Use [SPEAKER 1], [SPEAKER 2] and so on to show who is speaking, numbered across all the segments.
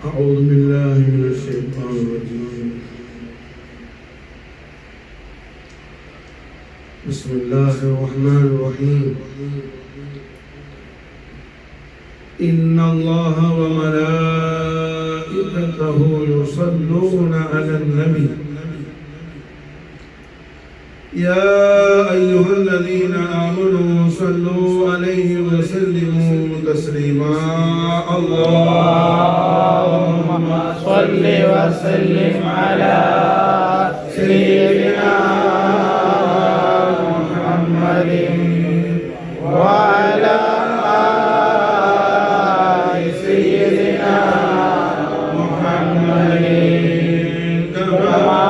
[SPEAKER 1] أعوذ بالله من الشيطان الرجيم. بسم الله الرحمن الرحيم. إن الله وملائكته يصلون على النبي يا أيها الذين آمنوا صلوا عليه وسلموا تسليما.
[SPEAKER 2] اللهم صل وسلم على سيدنا محمد وعلى آل سيدنا محمد كما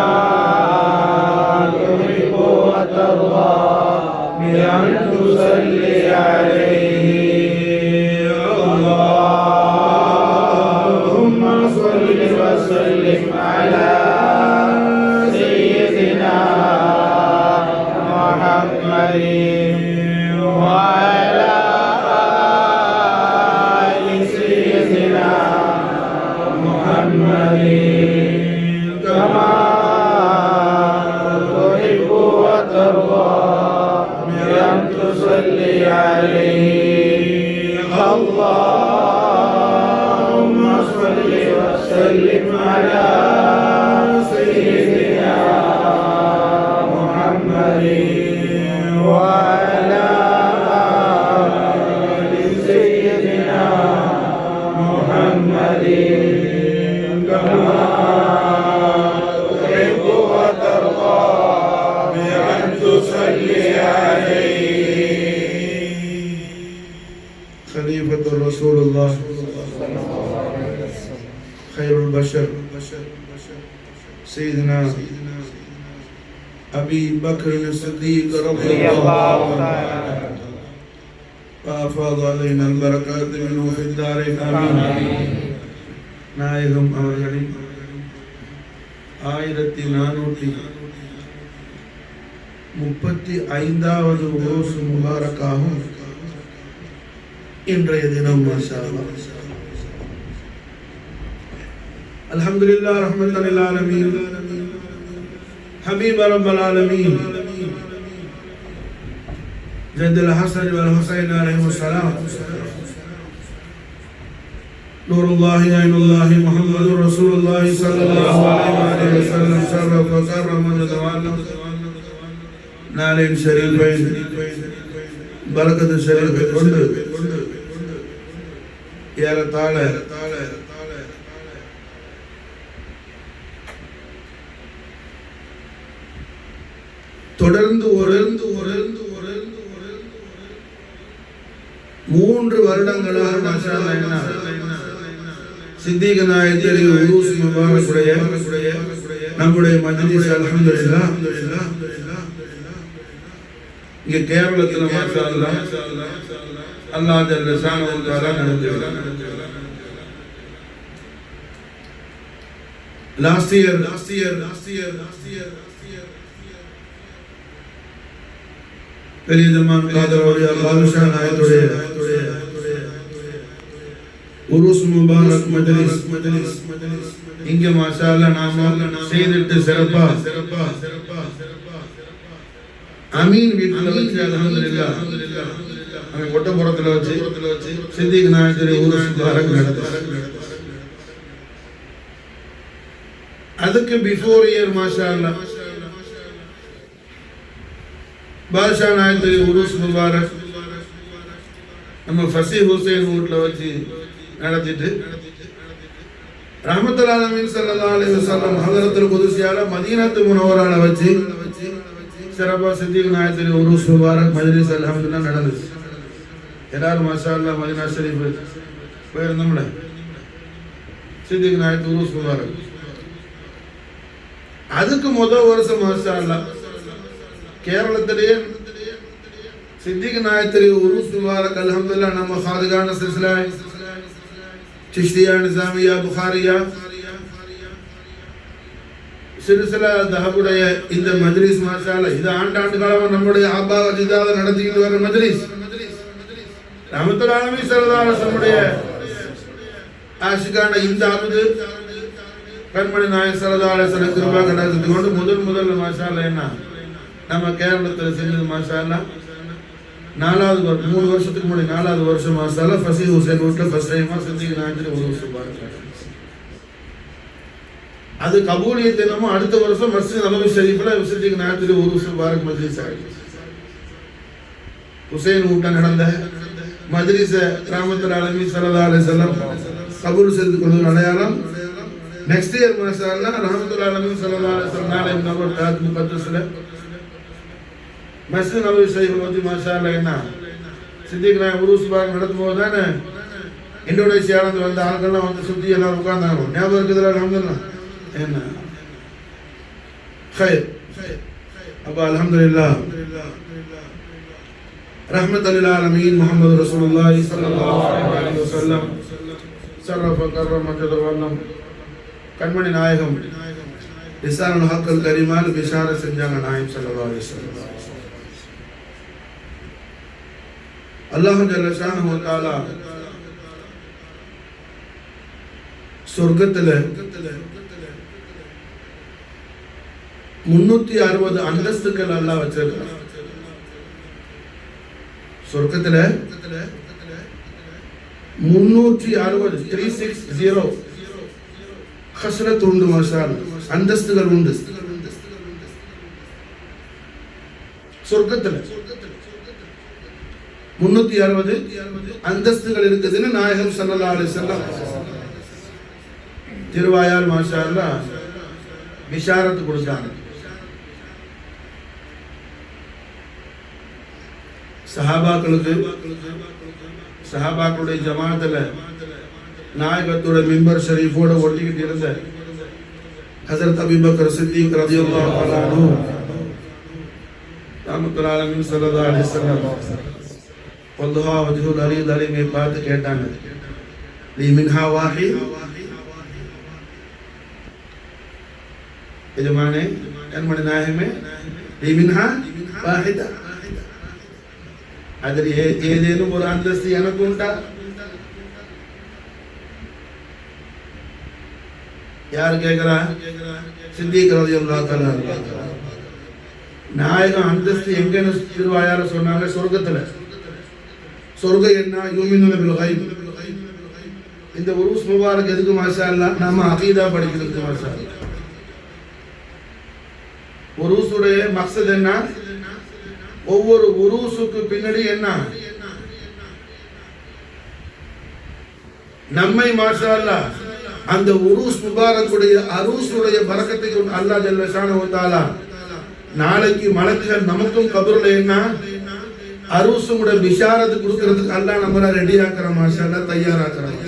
[SPEAKER 2] تحب وترضى بأن تصلي عليه. اللهم صل وسلم على سيدنا محمد وعلى آل سيدنا محمد كما تحب وترضى بأن تصلي عليه. اللهم صل وسلم على سيدنا محمد وعلى آل سيدنا محمد كما تحب وترضى بأن تصلي عليه.
[SPEAKER 1] خليفة رسول الله خير البشر سيدنا أبي بكر الصديق رضي الله عنه وأفاض علينا البركات منه في الدارين آمين. நாயகம் அவர்களின் 1435வது உருஸ் முபாரக்காகும் இன்றைய தினம் மாஷா அல்லாஹ். அல்ஹம்துலில்லாஹ் ரஹ்மத்தல் லில் ஆலமீன் ஹபீப் ரப்பல் ஆலமீன் ஜதல் ஹஸன் வல் ஹுசைன் அலைஹிஸ்ஸலாம் நூருல்லாஹி ஐனுல்லாஹி முஹம்மதுர் ரசூலுல்லாஹி ஸல்லல்லாஹு அலைஹி வஸல்லம் ஷர்ரஃப வ கர்ரம வ தவalla நாலின் ஷரீஃபைன் பரக்கத் ஷரீஃபை கொண்டு ஏறத்தாழ தொடர்ந்து 3 வருடங்களாக மாஷா அல்லாஹ் சித்திக் நாயகி உருஸ் முபாரக்குடைய நம்முடைய மஜ்லிஸ் அல்ஹம்துலில்லாஹ் இங்க கேரளத்துல மாஷா அல்லாஹ் அல்லாஹ் ஜல்ல ஷானஹு வ தஆலா நடந்துச்சு. Last year பெரிய ஜமான் காதரோடைய பாதுஷா நாயத்துடைய உருஸ் முபாரக் மஜ்லிஸ் இங்க மாஷா அல்லாஹ் நாம செய்திட்டு சிறப்பா அமீன் வீட்டுல வச்சு அல்ஹம்துலில்லாஹ் அங்க கொட்டப்புறத்துல வச்சு சித்திக் நாயத்துடைய உருஸ் முபாரக் நடத்துறாங்க. அதுக்கு பிஃபோர் இயர் மாஷா அல்லாஹ் பாஷா நாயத்துடைய உருஸ் முபாரக் நம்ம ஃபசீஹ் ஹுசைன் வீட்ல வச்சு நடத்திட்டு ரஹ்மத்துல் ஆலமீன் ஸல்லல்லாஹு அலைஹி வஸல்லம் ஹஜ்ரத்துல் குதுஸியால மதீனத்து முனவரால வச்சு சிறப்பா சித்திக் நாயத்துடைய உருஸ் முபாரக் மஜ்லிஸ் அல்ஹம்துலில்லாஹ் நடந்துச்சு. எல்லாரும் மாஷா அல்லாஹ் மதீனா ஷரீஃப் போயிருந்தோம்ல சித்திக் நாயத்து உருஸ் முபாரக். அதுக்கு முதல் வருஷம் மாஷா அல்லாஹ் கேரளத்திலேயே சித்திக் நாயத்துடைய உருஸ் முபாரக் அல்ஹம்துலில்லாஹ் நம்ம ஹாதிகான சில்சிலா சிஷ்தியா நிசாமியா புகாரியா சில்சிலா தஹபுடைய இந்த மஜ்லிஸ் மாஷா அல்லாஹ் இது ஆண்டாண்டு காலமா நம்முடைய ஆபா அஜிதாத நடத்திட்டு வர மஜ்லிஸ் ரஹ்மத்துல் ஆலமீன் ஸல்லல்லாஹு அலைஹி வஸல்லம் ஆஷிகான இந்த அமுது கண்மணி நாயகம் ஸல்லல்லாஹு அலைஹி வஸல்லம் கிருபா கடாட்சத்தை கொண்டு முதல்ல மாஷா அல்லாஹ் என்ன நம்ம கேரளத்தில் செஞ்சது மாஷா அல்லாஹ் 3 வருஷத்துக்கு முன்னாடி 4வது வருஷம் மாஷா அல்லாஹ் ஃபசீஹ் ஹுசைன் வீட்டில் ஃபர்ஸ்ட் டைமா சித்திக் நாயகத்தில் ஒரு வருஷம் அது கபூலியத் என்னமோ அடுத்த வருஷம் மஸ்ஜித் நபவி ஷரீஃப்ல சித்திக் நாயகத்தில் ஒரு வருஷம் பாரக் மஜ்லிஸ் ஆயிடுச்சு. ஹுசைன் வீட்டில் நடந்த மஜ்லிஸ ரஹ்மத்துல் ஆலமீன் ஸல்லல்லாஹு அலைஹி வஸல்லம் கபூல் செய்து கொள்வது அடையாளம். நெக்ஸ்ட் இயர் மாஷா அல்லாஹ் ரஹ்மத்துல் ஆலமீன் ஸல்லல்லாஹு அலைஹி வஸல்லம் நாளை நபர் தாத் முகத்தஸ்ல மஸ்ஜித் நபவி ஷரீஃப்ல வந்து மாஷா அல்லாஹ் என்ன சித்திக் நாயகம் உருஸ் பாரக் நடத்தும் போது தானே இந்தோனேஷியாவிலிருந்து வந்த ஆட்கள்லாம் வந்து சுற்றி எல்லாம் உட்கார்ந்தாங்க. ஞாபகம் இருக்குதுல அல்ஹம்துலில்லாஹ் என்ன خير. அப்ப அல்ஹம்துலில்லாஹ் ரஹ்மத்துல் ஆலமீன் முஹம்மது ரசூலுல்லாஹி ஸல்லல்லாஹு அலைஹி வஸல்லம் ஷரஃப கர்ரம ஜதவல்லம் கண்மணி நாயகம் லிசானுல் ஹக்கல் கரீமால் பிஷாரத் செஞ்சாங்க நாயகம் ஸல்லல்லாஹு அலைஹி வஸல்லம். அல்லாஹ் ஜல்ல ஷானஹு வ தஆலா சொர்க்கத்துல 360 அந்தஸ்துகள் அல்லாஹ் வச்சிருக்கான். சொர்க்கத்துல 360 ஹஸ்ரத் உண்டு மாஷா அல்லாஹ், அந்தஸ்துகள் உண்டு சொர்க்கத்துல 360 அந்தஸ்துகள் இருக்குதுன்னு நாயகம் ஸல்லல்லாஹு அலைஹி வஸல்லம் திருவாயால் மாஷா அல்லாஹ் பிஷாரத் கொடுத்தாங்க. சஹாபாக்களுடைய ஜமாத்துல நாயகத்தோட மிம்பர் ஷரீஃபோட ஒட்டிக்கிட்டு இருந்த ஹஸரத் அபூபக்கர் சித்திக் ரலியல்லாஹு தஆலா அன்ஹு ரஹ்மத்துல் ஆலமீன் ஸல்லல்லாஹு அலைஹி வஸல்லம் வல்லுஹா வஜ்ஹுல் அலீல் அலீமை பார்த்து கேட்டாங்க, லீ மின்ஹா வாஹித், எஜமானே கண்மணி நாயகமே, லீ மின்ஹா வாஹிதா, அதில் ஏதேனும் ஒரு அந்தஸ்து எனக்கு உண்டா? யார் கேட்கிறா? சித்திக் ரலியல்லாஹு தஆலா. நாயகம் அந்தஸ்து எங்கன்னு திருவாயால சொன்னாங்க, சொர்க்கத்துல. சொர்க்கம் என்ன? யூமினூன பில் கைப். இந்த உருஸ் முபாரக் எதுக்கு மாஷா அல்லாஹ்? நாம அகீதா படிக்கிறதுக்கு மாஷா அல்லாஹ். உருஸுடைய மக்சத் என்ன? ஒவ்வொரு உருஸுக்கு பின்னாடி என்ன? நம்மை மாஷா அல்லாஹ் அந்த உருஸ் முபாரக்குடைய அரூஸுடைய பரக்கத்தை கொண்டு அல்லாஹ் ஜல்ல ஷானஹு வ தஆலா நாளைக்கு மலக்குகள் நமக்கும் கபர்ல என்ன அரூஸுடைய பிஷாரத் கொடுக்கிறதுக்கு அல்லாஹ் நம்மள ரெடி ஆக்குறான் மாஷா அல்லாஹ், தயாராக்குறான்.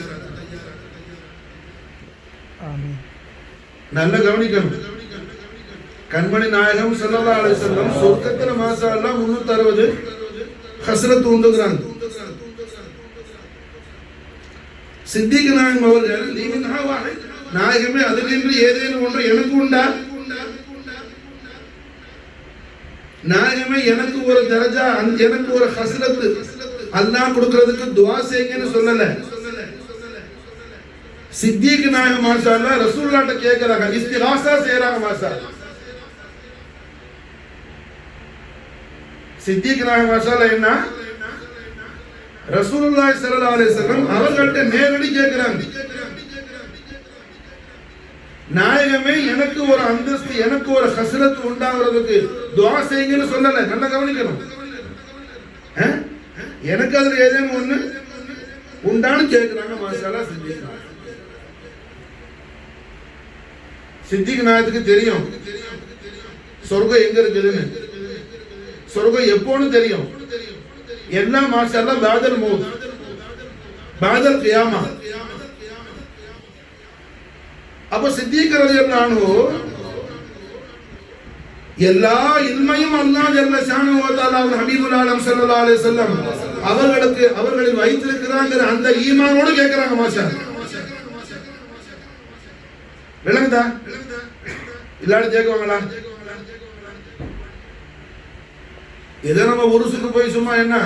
[SPEAKER 1] ஆமீன். நல்ல கவனிக்கணும். கண்மணி நாயகம் ஸல்லல்லாஹு அலைஹி வஸல்லம் சொர்க்கத்துல மாஷா அல்லாஹ் 360 ஹஸ்ரத் உண்டுங்கறாங்க. சித்திக் நாயகம் அவர்கள் லீ மின்ஹா வாஹித், நாயகமே அதிலிருந்து ஏதேனும் ஒன்று எனக்கு உண்டா? நாயகமே எனக்கு ஒரு தரஜா, எனக்கு ஒரு ஹஸ்ரத் அல்லாஹ் கொடுக்கிறதுக்கு துஆ செய்யுங்கன்னு சொல்லல. சித்திக் நாயகம் மாஷா அல்லாஹ் ரசூலுல்லாஹ்ட்ட கேக்குறாங்க, இஸ்திகாஸா செய்றாங்க மாஷா அல்லாஹ். சித்திக் நாயகம் மாஷா அல்லாஹ் என்ன ரசூலுல்லாஹி ஸல்லல்லாஹு அலைஹி வஸல்லம் அவங்கள்ட்ட நேரடி கேக்குறாங்க, நாயகமே எனக்கு ஒரு அந்தஸ்து, எனக்கு ஒரு ஹஸ்ரத் உண்டாகிறதுக்கு துஆ செய்யுங்கன்னு சொல்லல. நல்லா கவனிக்கணும். எனக்கு அதுல ஏதேனும் ஒண்ணு உண்டான்னு கேக்குறாங்க மாஷா அல்லாஹ். சித்திக் நாயகத்துக்கு தெரியும் சொர்க்கம் எங்க இருக்குதுன்னு, சொர்க்கம் எப்போன்னு தெரியும். எல்லாம் மாஷா அல்லாஹ் பாதல் மௌத், பாதல் கியாமா. அப்ப சித்திக் ரலியல்லாஹு அன்ஹு எல்லா இல்மையும் அல்லாஹ் ஜல்ல ஷானஹு வ தஆலா ஹபீபுல் ஆலம் ஸல்லல்லாஹு அலைஹி வஸல்லம் அவர்களுக்கு அவர்களில் வைத்திருக்கிறாங்க அந்த ஈமானோட கேக்குறாங்க மாஷா அல்லாஹ். விளங்குதா? இல்லாட்டி கேக்குவாங்களா? ஏதோ நம்ம உருசுக்கு போய் சும்மா என்ன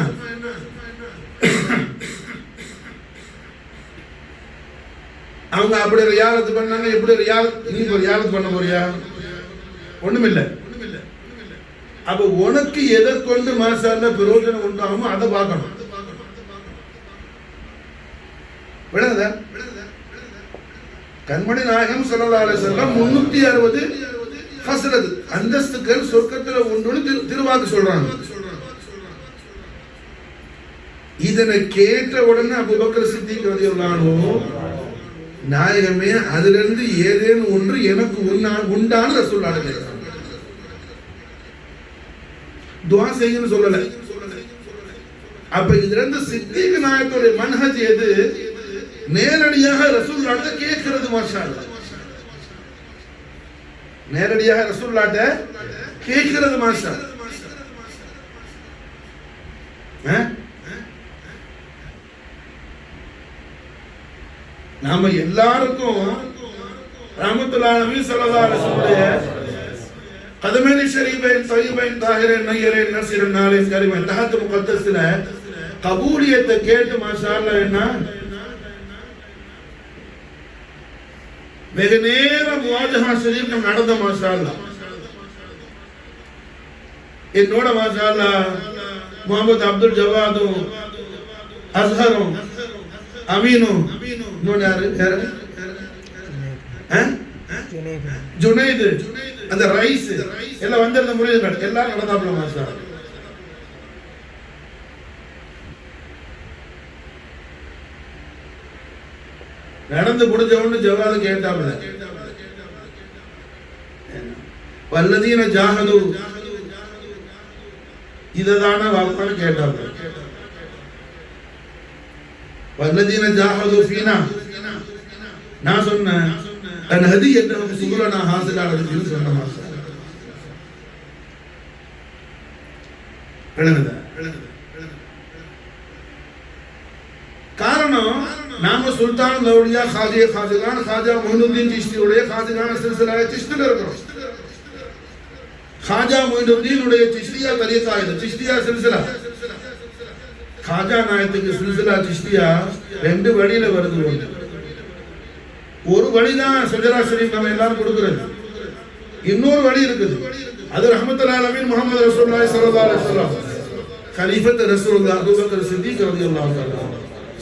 [SPEAKER 1] அவங்க அப்படி ரியாலத்து பண்ணாங்க, எப்படி நீ இப்போ ரியாலத்து பண்ண போறியா? ஒண்ணுமில்லை. அப்ப உனக்கு எதை கொண்டு மாஷாஅல்லா பிரயோஜனம் உண்டாகுமோ அதை பார்க்கணும். விளங்குதா? கண்மணி நாயகம் ஸல்லல்லாஹு அலைஹி வஸல்லம் 360 ஹஸ்ரத் அந்தஸ்துகள் சொர்க்கத்துல உண்டுன்னு திருவாக்கு சொல்றாங்க. இதனை கேட்ட உடனே அபூபக்கர் சித்திக் ரலியல்லாஹு அன்ஹு, நாயகமே அதிலிருந்து ஏதேனும் ஒன்று எனக்கு உண்டான ரசூலுல்லாஹ் கேட்கிறாங்க. துஆ செய்யுன்னு சொல்லல. அப்ப இதுல இருந்து சித்திக் நாயகத்துடைய மன்ஹஜ் எது? நேரடியாக ரசூலுல்லாஹ்ட்ட கேட்கிறது. மாஷாஅல்லாஹ், நேரடியாக ரசூலுல்லாஹ்ட்ட கேட்கிறது. மாஷாஅல்லாஹ். நாம எல்லாருக்கும் ரஹ்மத்துல்லாஹி அலைஹி ஸல்லல்லாஹு அலைஹி வஸல்லம் கதமைனி ஷரீஃபைன் தய்யிபைன் தாஹிரன் நய்யரன் நஸீரன் நாலின் கரீமன் தஹத் முகத்தஸ்ல கபூலியத்தை கேட்டு மாஷாஅல்லாஹ் என்ன வெகு நேரம் முவாஜஹா ஷரீஃப் நடந்த. மாஷாஅல்லாஹ் என்னோட மாஷாஅல்லாஹ் முகமது அப்துல் ஜவாதும் அஸ்ஹரும் அமீனும் இன்னொன்னு யாரு ஜுனைது அந்த ரைஸ் எல்லாம் வந்திருந்த முறையில் எல்லாம் நடந்தாப்புல. மாஷாஅல்லாஹ் நடந்து முடிஞ்சவொன்னு ஜவாது கேட்டாப்புல, வல்லதீன ஜாஹது இததான வாப்பான்னு கேட்டாப்புல. வல்லதீன ஜாஹது ஃபீனா நான் சொன்னேன் அன் ஹதியத்தஹும் சுபுலனா ஹாஸிலான்னு சொன்ன. மாஷாஅல்லாஹ் விளங்குதா? காரணம் நாம சுல்தான் லௌலியா காஜிகான் காஜா மொயினுத்தீன் சிஷ்தியுடைய காஜிகான சில்சிலா சிஷ்தில இருக்கிறோம். காஜா மொயினுத்தீன் உடைய சிஷ்தியா தரீகா இது, சிஷ்தியா சில்சிலா. காஜா நாயத்துக்கு சில்சிலா சிஷ்தியா ரெண்டு வழியில வருது. ஒரு வழிதான் சஜரா ஷரீஃப் நம்ம எல்லாரும் கொடுக்கிறது. இன்னொரு வழி இருக்குது, அது ரஹ்மத்துல்லாஹி அலைஹி முஹம்மது ரசூலுல்லாஹி ஸல்லல்லாஹு அலைஹி வஸல்லம் கலீஃபத் ரசூலுல்லாஹ் அபூபக்கர் சித்திக் ரலியல்லாஹு தஆலா,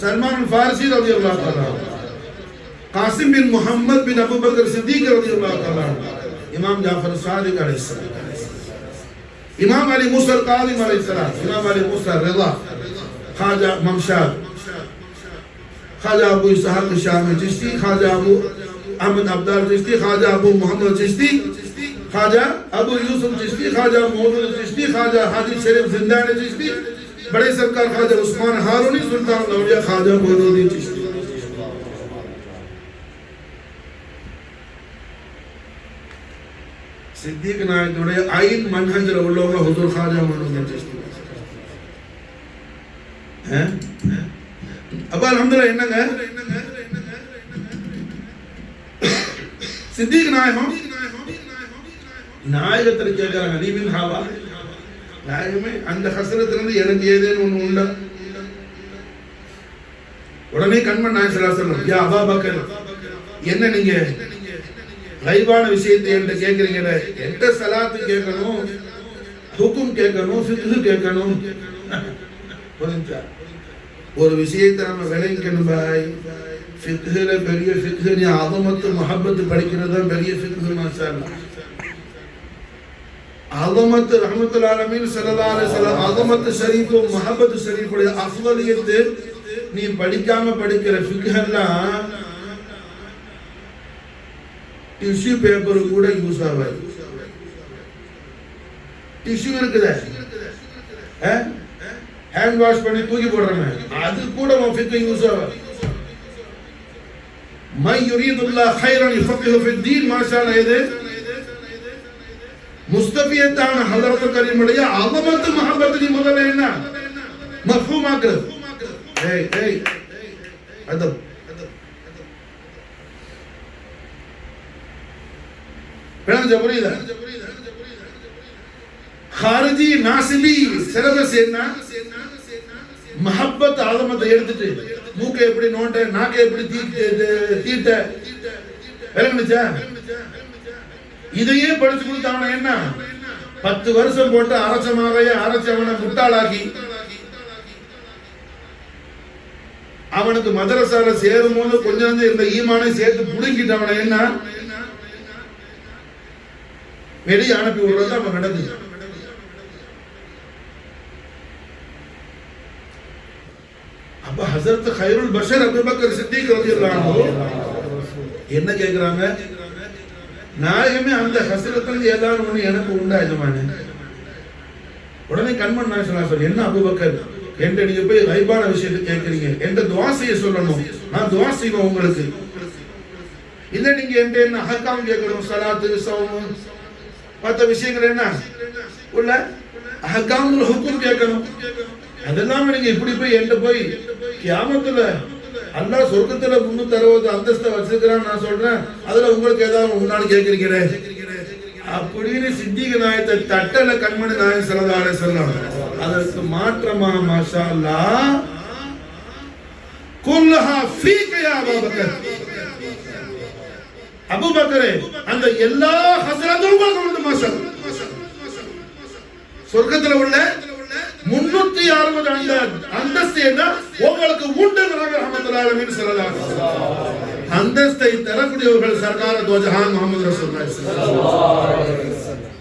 [SPEAKER 1] सलमान फारसी रज़ियल्लाहु ताला, कासिम बिन मोहम्मद बिन अबू बकर सिद्दीक रज़ियल्लाहु ताला, इमाम जाफर सादिक अलैहिस्सलाम, इमाम अली मूसा काज़िम अलैहिस्सलाम, इमाम अली मूसा रिज़ा, ख्वाजा ममशाद, ख्वाजा अबू इसहाक शामी चिश्ती, ख्वाजा अबू अहमद अब्दाल चिश्ती, ख्वाजा अबू मोहम्मद चिश्ती, ख्वाजा अबू यूसुफ चिश्ती, ख्वाजा मोहम्मद चिश्ती, ख्वाजा हाजी शरीफ जिंदानी चिश्ती, बड़े सरकार ख्वाजा उस्मान हारूनी, सुल्तान लौलिया ख्वाजा मोइनुद्दीन चिश्ती. सिद्दीक नायकனுடைய ஐன் மன்ஹஜ்ல உள்ளவங்க ஹுசூர் ख्वाजा मोइनुद्दीन चिश्ती. அப்ப அல்ஹம்துலில்லாஹ் என்னங்க சித்திக் நாயகம் நாயகத்தை கேட்கிறாங்க, நீ பின் ஹாவா நாயகமே அந்த ஹஸ்ரத்திலிருந்து எனக்கு ஏதேனும் ஒண்ணு உண்டா? உடனே கண்மன் நாயகம் ஸல்லல்லாஹு அலைஹி வஸல்லம், யா அபூபக்கர், என்ன நீங்க கைபான விஷயத்தை என்கிட்ட கேட்கறீங்களே, என்கிட்ட சலாத்து கேட்கணும், ஹுக்கும் கேட்கணும், ஃபிக்ஹ் கேட்கணும். புரிஞ்சா? ஒரு விஷயத்தை நம்ம விளங்கிக்கணும் பாய். ஃபிக்ஹ்ல பெரிய ஃபிக்ஹ், நீ அஸமத்து முஹப்பத் படிக்கிறது தான் பெரிய ஃபிக்ஹ். மாஷாஅல்லாஹ் அஸமத் ரஹ்மத்துல்லாஹி அலைஹி ஸல்லல்லாஹு அலைஹி வஸல்லம் அஸமத் ஷரீஃப் முஹப்பத் ஷரீஃப் உடைய அஃதலியத் நீ படிக்காம படிக்கிற ஃபிக்ஹ் எல்லாம் டிஷ்யூ பேப்பர் கூட யூஸ் ஆகாது. டிஷ்யூ இருக்குதே, ஹேண்ட் வாஷ் பண்ணி தூக்கி போடுறமே, அது கூட உன் ஃபிக்ஹ் யூஸ் ஆகாது. மை யுரீதுல்லாஹ் கைரன் யுஃபக்கிஹு ஃபித்தீன். மாஷாஅல்லாஹ் இது முஸ்தபியத்தான ஹலரத் கரீமுடைய அஸமத் முஹப்பத் நீ முதல்ல என்ன மஃஹூம் ஆக்குறது. ஏய் ஏய் அதப் பேண புரியுதா? खारजी नासिबी सिलेबस என்ன மஹப்பத் ஆதமத்தை எடுத்துட்டு மூக்கை எப்படி நோண்ட, நாக்கை எப்படி தீட்ட, விளங்குச்சா? இதையே படிச்சு கொடுத்தாவன என்ன 10 வருஷம் போட்டு அரசமாவையே அரசவனை முட்டாளாக்கி அவனுக்கு மதரசால சேரும் போது கொஞ்சம் இந்த ஈமானை சேர்த்து புடுங்கிட்டவன என்ன வெளியே அனுப்பி விடுறது அவன் நடக்குது. அப்ப ஹஸரத் கைருல் பஷர் அபூபக்கர் சித்திக் ரலியல்லாஹு அன்ஹு என்ன கேக்குறாங்க? நாயகமே அந்த ஹஸரத்துல ஏதாவது ஒண்ணு எனக்கு உண்டா எஜமானே? உடனே கண்மன் நாயகம் சொல்ல, என்ன அபூபக்கர் என்ற நீங்க போய் கைபான விஷயத்தை கேட்கறீங்க, என்ற துஆ செய்ய சொல்லணும், நான் துஆ செய்வேன் உங்களுக்கு. இல்ல நீங்க என்ன அஹ்காம் கேட்கணும், ஸலாத்து ஸௌம் மற்ற விஷயங்கள் என்ன உள்ள அஹ்காமுல் ஹுக்கும் கேட்கணும். அதெல்லாம் நீங்க இப்படி போய் என்கிட்ட போய் கியாமத்துல அல்லாஹ் சொர்க்கத்துல 360 அந்தஸ்தை வச்சிருக்கிறான் நான் சொல்றேன், அதுல உங்களுக்கு ஏதாவது உன்னாலும் கேட்கிறீங்களே அப்படின்னு சித்திக் நாயத்தை தட்டல கண்மணி நாயகம் ஸல்லல்லாஹு அலைஹி வஸல்லம். அதற்கு மாற்றமா மாஷா அல்லாஹ் குல்லஹா ஃபீக யா அபூபக்கர், அபூபக்கரே அந்த எல்லா ஹஸரத்தும் உங்களுக்கு வந்து மாஷா சொர்க்கத்துல உள்ள 360 அந்த அந்தஸ்து என்ன உங்களுக்கு உண்டு ரஹ்மத்துல்லாஹி அலைஹி ஸல்லல்லாஹு அலைஹி வஸல்லம். அந்தஸ்தை தரக்கூடியவர்கள் சர்க்கார் துவஜஹான் முஹம்மது ரசூலுல்லாஹி ஸல்லல்லாஹு அலைஹி வஸல்லம்.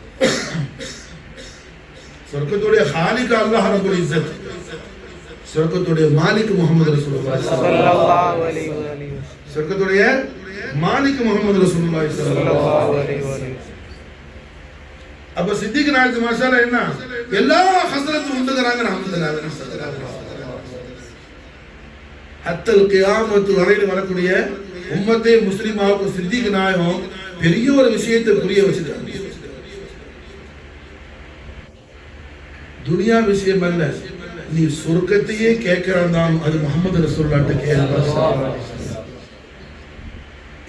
[SPEAKER 1] சொர்க்கத்துடைய ஹாலிக் அல்லாஹ் ரப்புல் இஸ்ஸத், சொர்க்கத்துடைய மாலிக் முஹம்மது ரசூலுல்லாஹி ஸல்லல்லாஹு அலைஹி வஸல்லம். சொர்க்கத்துடைய மாலிக் முஹம்மது ரசூலுல்லாஹி ஸல்லல்லாஹு அலைஹி வஸல்லம். அப்ப சித்திக் நாயகம் மாஷாஅல்லா என்ன எல்லா ஹஸரத்தும் உண்டுங்கறாங்க ரஹ்மத்துல்லாஹி அலைஹி வஸல்லம். ஹத்தல் கியாமத் வரையில் வரக்கூடிய உம்மத்தே முஸ்லிமாவுக்கு சித்திக் நாயகம் பெரிய ஒரு விஷயத்தை புரிய வச்சிட்டாங்க. துனியா விஷயம் அல்ல, நீ சொர்க்கத்தையே கேட்கிறான், அது முஹம்மது ரசூலுல்லாஹ்ட்ட கேளு.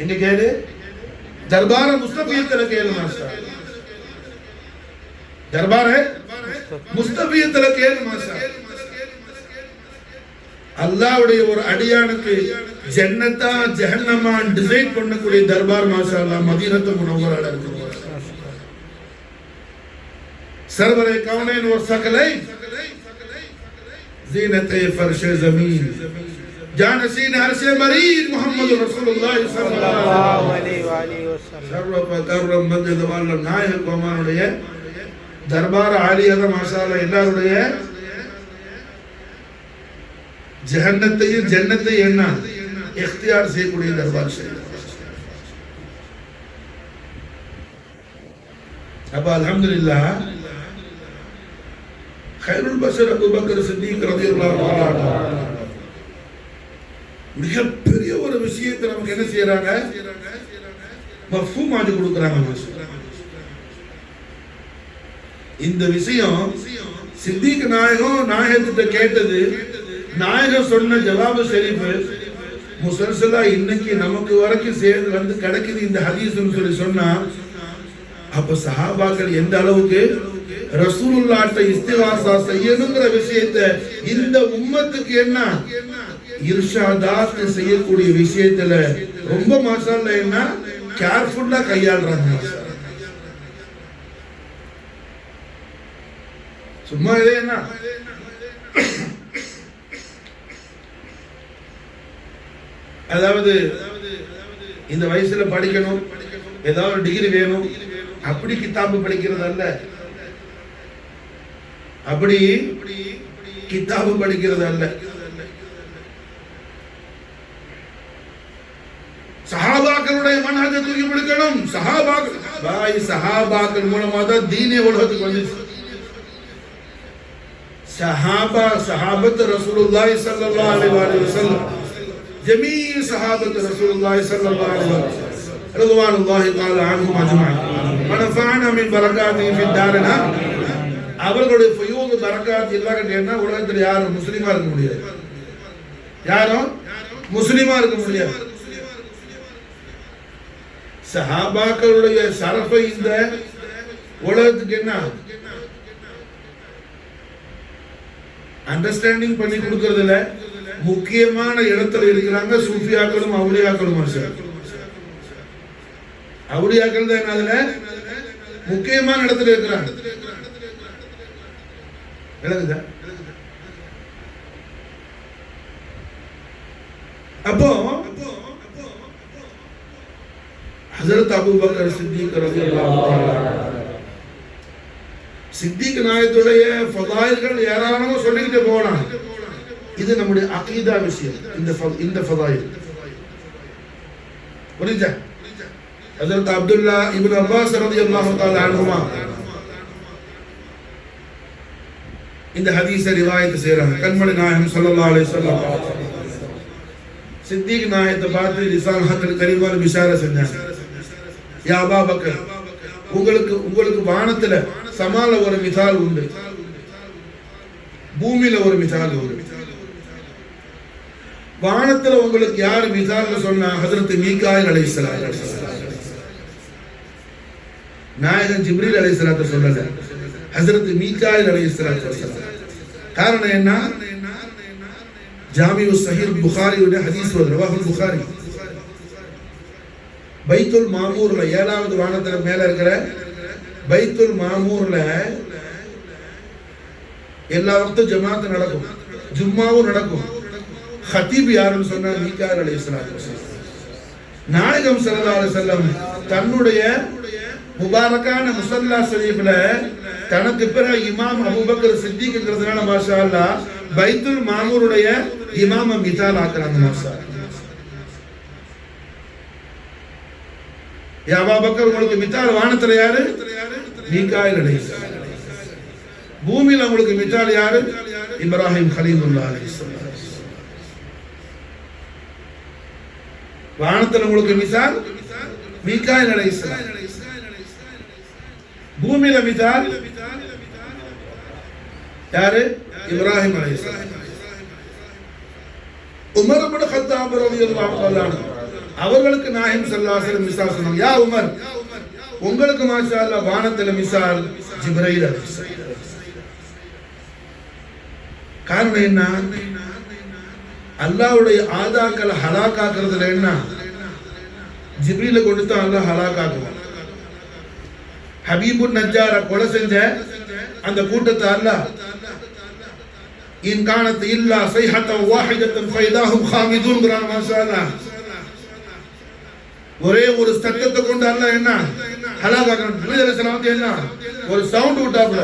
[SPEAKER 1] எங்க கேளு? தர்பார முஸ்தபியத்துல கேளு மாஷா. தர்பார முஸ்தபியத்துல கேளு மாஷா. அல்லாஹ்வுடைய ஒரு அடியானுக்கு ஜன்னத்தா ஜஹன்னமா டிசைட் பண்ணக்கூடிய தர்பார் மாஷா அல்லாஹ் மதீனத்து முனவ்வரால இருக்கு. சர்வரே கௌனைன் வ ஸகலைன் ज़ीनते फर्श ज़मीन जानसीन अर्श मरीद मुहम्मद रसूलुल्लाह सल्लल्लाहु अलैहि वसल्லம். சர்வ கர்ரம் மஜ்ஜத் வல்ல நாயகம் கோமானுடைய தர்பார் ஆலியாக மாஷா அல்லாஹ் எல்லாருடைய ஜஹன்னத்தையும் ஜன்னத்தையும் என்ன இக்தியார் செய்யக்கூடிய தர்பார் ஷரீஃப். அப்ப அல்ஹம்துலில்லாஹ் கைருல் பஷர் அபூபக்கர் சித்திக் ரலியல்லாஹு அன்ஹு மிகப்பெரிய ஒரு விஷயத்தை நமக்கு என்ன செய்யறாங்க, மஃபூம் ஆக்கி கொடுக்குறாங்க. இந்த விஷயம் சித்திக் நாயகத்திட்ட கேட்டது, நாயகம் சொன்ன ஜவாபு ஷரீஃப் முசல்சலா இன்னைக்கு நமக்கு வரைக்கும் சேர்ந்து வந்து கிடைக்குது இந்த ஹதீஸ்னு சொல்லி சொன்னா, அப்ப சஹாபாக்கள் எந்த அளவுக்கு ரசூலுல்லாஹ்ட்ட இஸ்திகாஸா செய்யணுங்கிற விஷயத்தை இந்த உம்மத்துக்கு என்ன இர்ஷாதாத் செய்யக்கூடிய விஷயத்துல ரொம்ப மாஷா அல்லாஹ் என்ன கேர்ஃபுல்லா கையாளுறாங்க. சும்மா இதே என்ன அதாவது இந்த வயசுல படிக்கணும், ஏதாவது டிகிரி வேணும், அப்படி கிதாபு படிக்கிறது அல்ல, அப்படி கிதாபு படிக்கிறது அல்ல. சஹாபாக்களுடைய மன்ஹஜை தூக்கி பிடிக்கணும். சஹாபாக்கள் மூலமா தான் தீனே உலகத்துக்கு வந்துச்சு. சஹாபத் ரசூலுல்லாஹி ஸல்லல்லாஹு அலைஹி வஸல்லம், ஜமீஅ சஹாபத் ரசூலுல்லாஹி ஸல்லல்லாஹு அலைஹி வஸல்லம் ரضوانுல்லாஹி தஆலா அன்ஹும் அஜ்மஈன் வனஃபஅனா மின் பரகாத்திஹி ஃபித் தாரினா. அவர்களுடைய ஃபயூது பரக்காத் இல்லாட்டேன்னா உலகத்துல யாரும் முஸ்லிமா இருக்க முடியாது, யாரும் முஸ்லிமா இருக்க முடியாது. சஹாபாக்களுடைய ஷரஃபை இந்த உலகத்துக்கு என்ன அண்டர்ஸ்டாண்டிங் பண்ணி கொடுக்கறது இல்ல, முக்கியமான இடத்துல இருக்கிறாங்க சூஃபியாக்களும் அவுலியாக்களும். அவுலியாக்கள் தான் அதுல முக்கியமான இடத்துல இருக்கிறாங்க. அப்போ ஹஜ்ரத் அபூபக்கர் சித்திக் ரலியல்லாஹு தஆலா சித்திக் நாயத்துடைய ஃபதாயில்கள் ஏராளமாக சொல்லிக்கிட்டே போகலாம். இது நம்முடைய அகீதா விஷயம். இந்த ஃபதாயில் புரிஞ்சா? ஹஜ்ரத் அப்துல்லா இப்னு அப்பாஸ் ரலியல்லாஹு தஆலா அன்ஹுமா இந்த ஹதீஸை ரிவாயத் செய்றாங்க. கண்மணி நாயகம் ஸல்லல்லாஹு அலைஹி வஸல்லம் சித்திக் நாயத்தை பார்த்து லிசான் ஹக்கல் கரீமால் பிஷாரா செஞ்சாங்க. யா அபூபக்கர், உங்களுக்கு வானத்துல சமால ஒரு மிசால் உண்டு, பூமியில ஒரு மிசால் உண்டு. வானத்துல உங்களுக்கு யார் மிசால் சொன்னா ஹஜ்ரத் மீகாயில் அலைஹிஸ்ஸலாம். நாயகன் ஜிப்ரீல் அலைஹிஸ்ஸலாத்தை சொல்லல, ஹஜ்ரத் மீகாயில் அலைஹிஸ்ஸலாம். காரணம் என்ன? ஜாமிஉ ஸஹீஹ் புகாரியுடைய ஹதீஸ் ரவாஹுல் புகாரி. பைத்துல் மாமூர்ல 7வது வானத்துல மேல இருக்கிற பைத்துல் மாமூர்ல எல்லா வக்தும் ஜமாத் நடக்கும், ஜும்மாவும் நடக்கும். ஹதீப் யாருன்னு சொன்னா மீகாயில் அலைஹிஸ்ஸலாம். நாயகம் ஸல்லல்லாஹு அலைஹி வஸல்லம் தன்னுடைய முபாரக்கான முஸல்லா ஷரீஃப்ல தனக்கு பிறகு இமாம் அபூபக்கர் சித்திக்ங்கிறதுனால மாஷா அல்லாஹ் பைத்துல் மாமூருடைய இமாம மிசால் ஆக்குறாங்க. மாஷா யா அபூபக்கர், உங்களுக்கு மிசால் வானத்துல யாரு? மீகாயில் அலைஹிஸ்ஸலாம். பூமியில உங்களுக்கு மிசால் யாரு? இப்ராஹிம் கலீமுல்லாஹ் அலைஹிஸ்ஸலாம். வானத்துல உங்களுக்கு மிசால் மீகாயில் அலைஹிஸ்ஸலாம். பூமியில மிசால் யாரு? இப்ராஹிம் அலைஹிஸ்ஸலாம். உமர் இப்னு கத்தாப் ரலியல்லாஹு தஆலா அவர்களுக்கு நாயகம் ஸல்லல்லாஹு அலைஹி வஸல்லம் மிசால் சொன்னாங்க. யா உமர், உங்களுக்கு மாஷா அல்லாஹ் வானத்துல மிசால் ஜிப்ரீல் அலைஹிஸ்ஸலாம். காரணம் என்ன? அல்லாஹ்வுடைய ஆதாக்களை ஹலாக்காக்குறதுல என்ன? ஜிப்ரீல கொடுத்து அல்லாஹ் ஹலாக்காக்குவான். ஹபீபுன் நஜ்ஜார கொலை செஞ்ச அந்த கூட்டத்தை அல்லாஹ் இன் கானத் இல்லா ஸைஹத்தன் வாஹிதத்தன் ஃபைதாஹும் ஹாமிதுன் குரான் மாஷா அல்லாஹ். ஒரே ஒரு சத்தத்தை கொண்டு அல்லாஹ் என்ன ஹலாக்காக்குறான். நபி ஸல்லல்லாஹு அலைஹி என்ன ஒரு சவுண்ட் விட்டாப்ல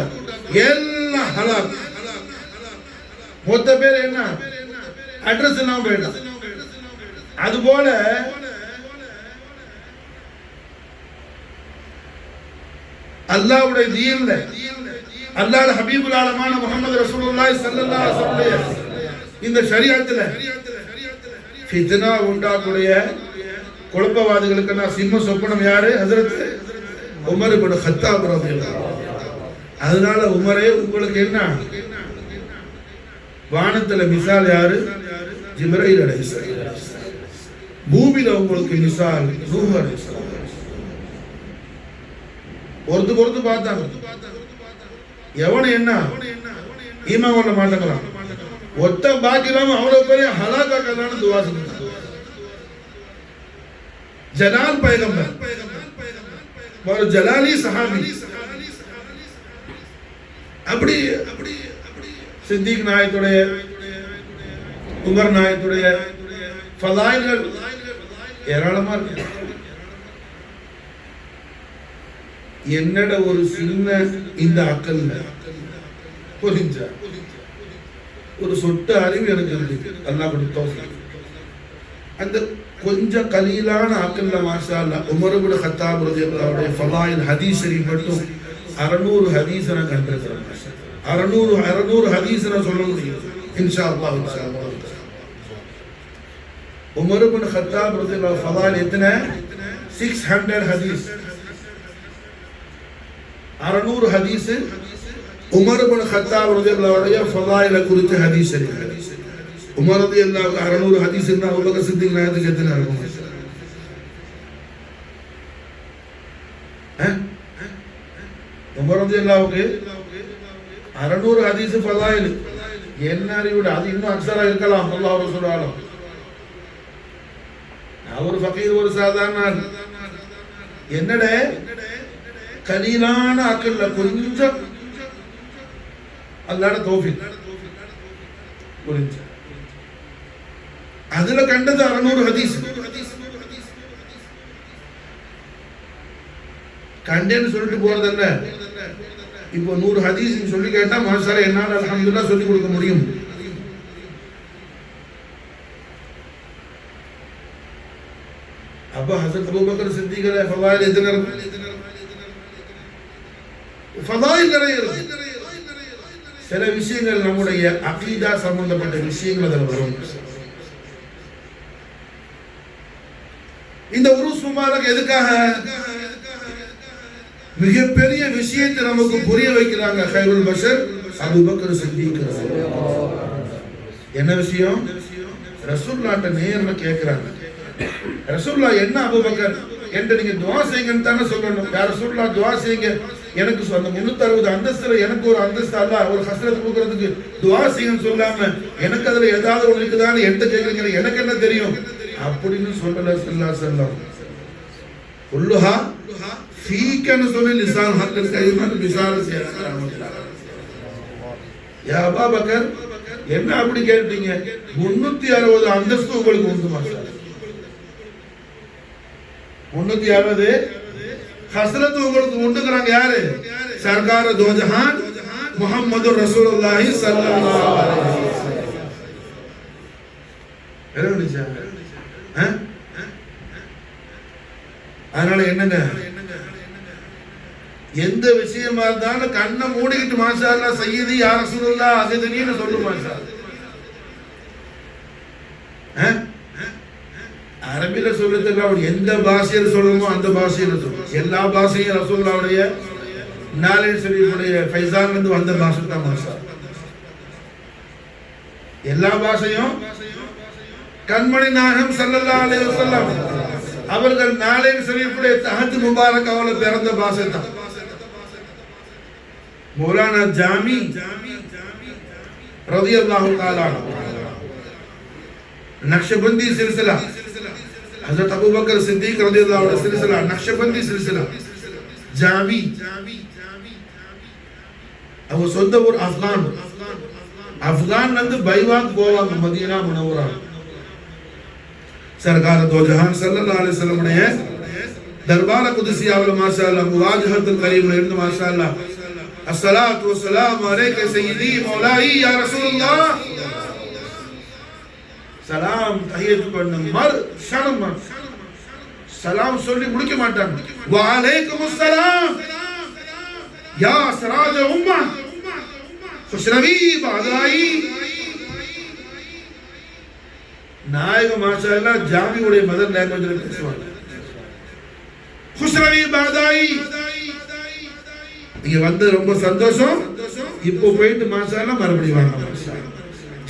[SPEAKER 1] எல்லாம் ஹலாக். மொத்த பேர் என்ன அட்ரஸ் எல்லாம் போயிட்டான். அதுபோல அல்லாஹ்வுடைய தீன்ல அல்லாஹ்வுடைய ஹபீபுல் ஆலமான முஹம்மது ரசூலுல்லாஹி ஸல்லல்லாஹு அலைஹி வஸல்லம் இந்த ஷரீஅத்துல ஃபித்னா உண்டாக்கூடிய குழப்பவாதிகளுக்கு நான் சிம்ம சொப்பனம் யாரு? ஹஜ்ரத் உமர் இப்னு கத்தாப் ரலியல்லாஹு. அதனால உமரே, உங்களுக்கு என்ன வானத்துல மிசால் யாரு? ஜிப்ரீல் அலைஹிஸ்ஸலாம். பூமியில உங்களுக்கு மிசால் நூஹ் அலைஹிஸ்ஸலாம். பொறுத்து பார்த்தாங்க. எவனு என்ன ஈமான் கொள்ள மாட்டேங்கிறான். ஒத்த பாக்கி இல்லாம அவ்வளவு பெரிய ஹலாக்காக்கலான்னு துவா செஞ்சாங்க. ஜலால் பைகம்பர் ஒரு ஜலாலி சஹாபி. அப்படி சித்திக் நாயத்துடைய உமர் நாயத்துடைய ஃபதாயில்கள் ஏராளமா இருக்கு. என்னோட ஒரு சின்ன இந்த அக்கல்ல புரிஞ்சா ஒரு சொட்டு அறிவு எனக்கு இருக்கு. அல்லாஹ் கொடுத்த அந்த கொஞ்சம் கலீலான அக்கல்ல மாஷா அல்லாஹ் உமர் இப்னு கத்தாப் ரலியல்லாஹு அன்ஹு ஃபதாயில் ஹதீஸ் ஷரீஃப் மட்டும் 600 ஹதீஸ் நான் கண்டிருக்கிறேன். 600 ஹதீஸ் நான் சொல்ல முடியும் இன்ஷா அல்லாஹ். உமர் இப்னு கத்தாப் ரலியல்லாஹு அன்ஹு ஃபதாயில் எத்தனை? 600 ஹதீஸ். 600 ஹதீஸ் உமர் இப்னு கத்தாப் ரலியல்லாஹு அன்ஹு ஃபதாயில குறித்து ஹதீஸ் ஷரீஃப். உமர் ரலியல்லாஹு அன்ஹு 600 ஹதீஸ் இருந்தா அபூபக்கர் சித்திக் நாயத்துக்கு எத்தனை இருக்கும்? உமர் ரலியல்லாஹு அன்ஹு 600 ஹதீஸ் ஃபதாயில் என்ன அறிவுட அது இன்னும் அக்ஸரா இருக்கலாம். அல்லாஹ் ரசூலுல்லாஹ் நான் ஒரு ஃபகீர், ஒரு சாதாரண என்னட கலீலான அக்கல்ல கொஞ்சம் அல்லாஹ்வுடைய தௌஃபீக் புரிஞ்சு அதுல கண்டது 600 ஹதீஸ் கண்டேன்னு சொல்லிட்டு போறதல்ல. இப்போ 100 ஹதீஸ் சொல்லி கேட்டா மாஷாஅல்லாஹ் என்னால அல்ஹம்துலில்லாஹ் சொல்லி கொடுக்க முடியும். அப்ப ஹஸரத் அபூபக்கர் சித்திகர ஃபவாயில் எத்தனை ஃபதாயில் நிறைய இருக்கு. சில விஷயங்கள் நம்முடைய அகீதா சம்பந்தப்பட்ட விஷயங்கள் அதில் வரும். இந்த உருஸ் முபாரக் எதுக்காக? மிகப்பெரிய விஷயத்தை நமக்கு புரிய வைக்கிறாங்க கைருல் பஷர் அபூபக்கர் சித்திக். என்ன விஷயம்? ரசூலுல்லாஹ்ட்ட நேர்ல கேக்குறாங்க, ரசூலுல்லாஹ் என்ன அபூபக்கர் என்கிட்ட நீங்க துஆ செய்யுங்கன்னு தானே சொல்லணும். யா ரசூலுல்லாஹ் துஆ செய்யுங்க, எனக்கு அந்த 360 அந்தஸ்துல எனக்கு ஒரு அந்தஸ்து அல்லாஹ் ஒரு ஹஸ்ரத் கொடுக்கிறதுக்கு துஆ செய்யுங்கன்னு சொல்லாம எனக்கு அதுல ஏதாவது ஒன்று இருக்குதான்னு என்கிட்ட கேக்குறீங்க, எனக்கு என்ன தெரியும் அப்படின்னு சொல்லல ஸல்லல்லாஹு அலைஹி வஸல்லம். குல்லுஹா ஃபீக்கன்னு சொல்லி லிசான் ஹக்கல் கைமான் பிசார செய்யறாங்க. யா அபூபக்கர் என்ன அப்படி கேட்டீங்க? 360 அந்தஸ்து உங்களுக்கு உண்டு மாஷாஅல்லாஹ். 360 ஹஸ்ரத் உங்களுக்கு உண்டுங்கறாங்க. யாரு? சர்கார் தோ ஜஹான் முஹம்மது ரசூலுல்லாஹி ஸல்லல்லாஹு அலைஹி வஸல்லம். என்னங்க? அதனால என்னங்க, எந்த விஷயமா இருந்தாலும் கண்ணை மூடிக்கிட்டு மாஷாஅல்லாஹ் சய்யிதி யா ரசூலுல்லாஹ் அஸிதுனின்னு சொல்லு மாஷாஅல்லாஹ். அரபில சொல்லுறதுக்கு அவர் எந்த பாஷையில் சொல்லணுமோ அந்த பாஷையில் சொல்லணும். எல்லா பாஷையும் ரசூலுல்லாஹ்வுடைய நாலேஜ் ஷரீஃபுடைய ஃபைசான்ல இருந்து வந்த பாஷை தான் மாஷாஅல்லாஹ். எல்லா பாஷையும் கண்மணி நாயகம் ஸல்லல்லாஹு அலைஹி வஸல்லம் அவர்கள் நாலேஜ் ஷரீஃபுடைய தஹத் முபாரக் அவல பிறந்த பாஷை தான். மௌலானா ஜாமி ரலியல்லாஹு தஆலா நக்ஷபந்தி சில்சிலா, हज़रत अबू बकर सिद्दीक रज़ियल्लाहु अन्हु सिलसिला नक्शबंदी सिलसिला जामी वो சொந்த ஊர் அஃகான். அஃகான் வந்து பைவாக் போவாங்க மதீனா முனவரா. सरकार दो जहान सल्लल्लाहु अलैहि वसल्लम உடைய दरबार कुदसियाவுல மாஷாஅல்லாஹ் முவாஜஹத்துல் கரீம்ல இருந்து மாஷாஅல்லாஹ் अस्सलातु वस्सलामु अलैका सय्यदी मौलाई या रसूलल्लाह சலாம் தஹியத் பண்ண மர் ஷனம் சலாம் சொல்லி முடிக்க மாட்டாங்க. வ அலைக்குமுஸ் ஸலாம் யா சிராஜ உம்ம खुशरवी பாதாயி. நாயக மாஷாஅல்லாஹ் ஜாமியுடைய மதர் லாங்குவேஜ்ல பேசுவாங்க. खुशरवी பாதாயி. நீங்க வந்து ரொம்ப சந்தோஷம். இப்போ போயிட்டு மாஷாஅல்லாஹ் மறுபடியும் வாங்க மாஷாஅல்லாஹ்.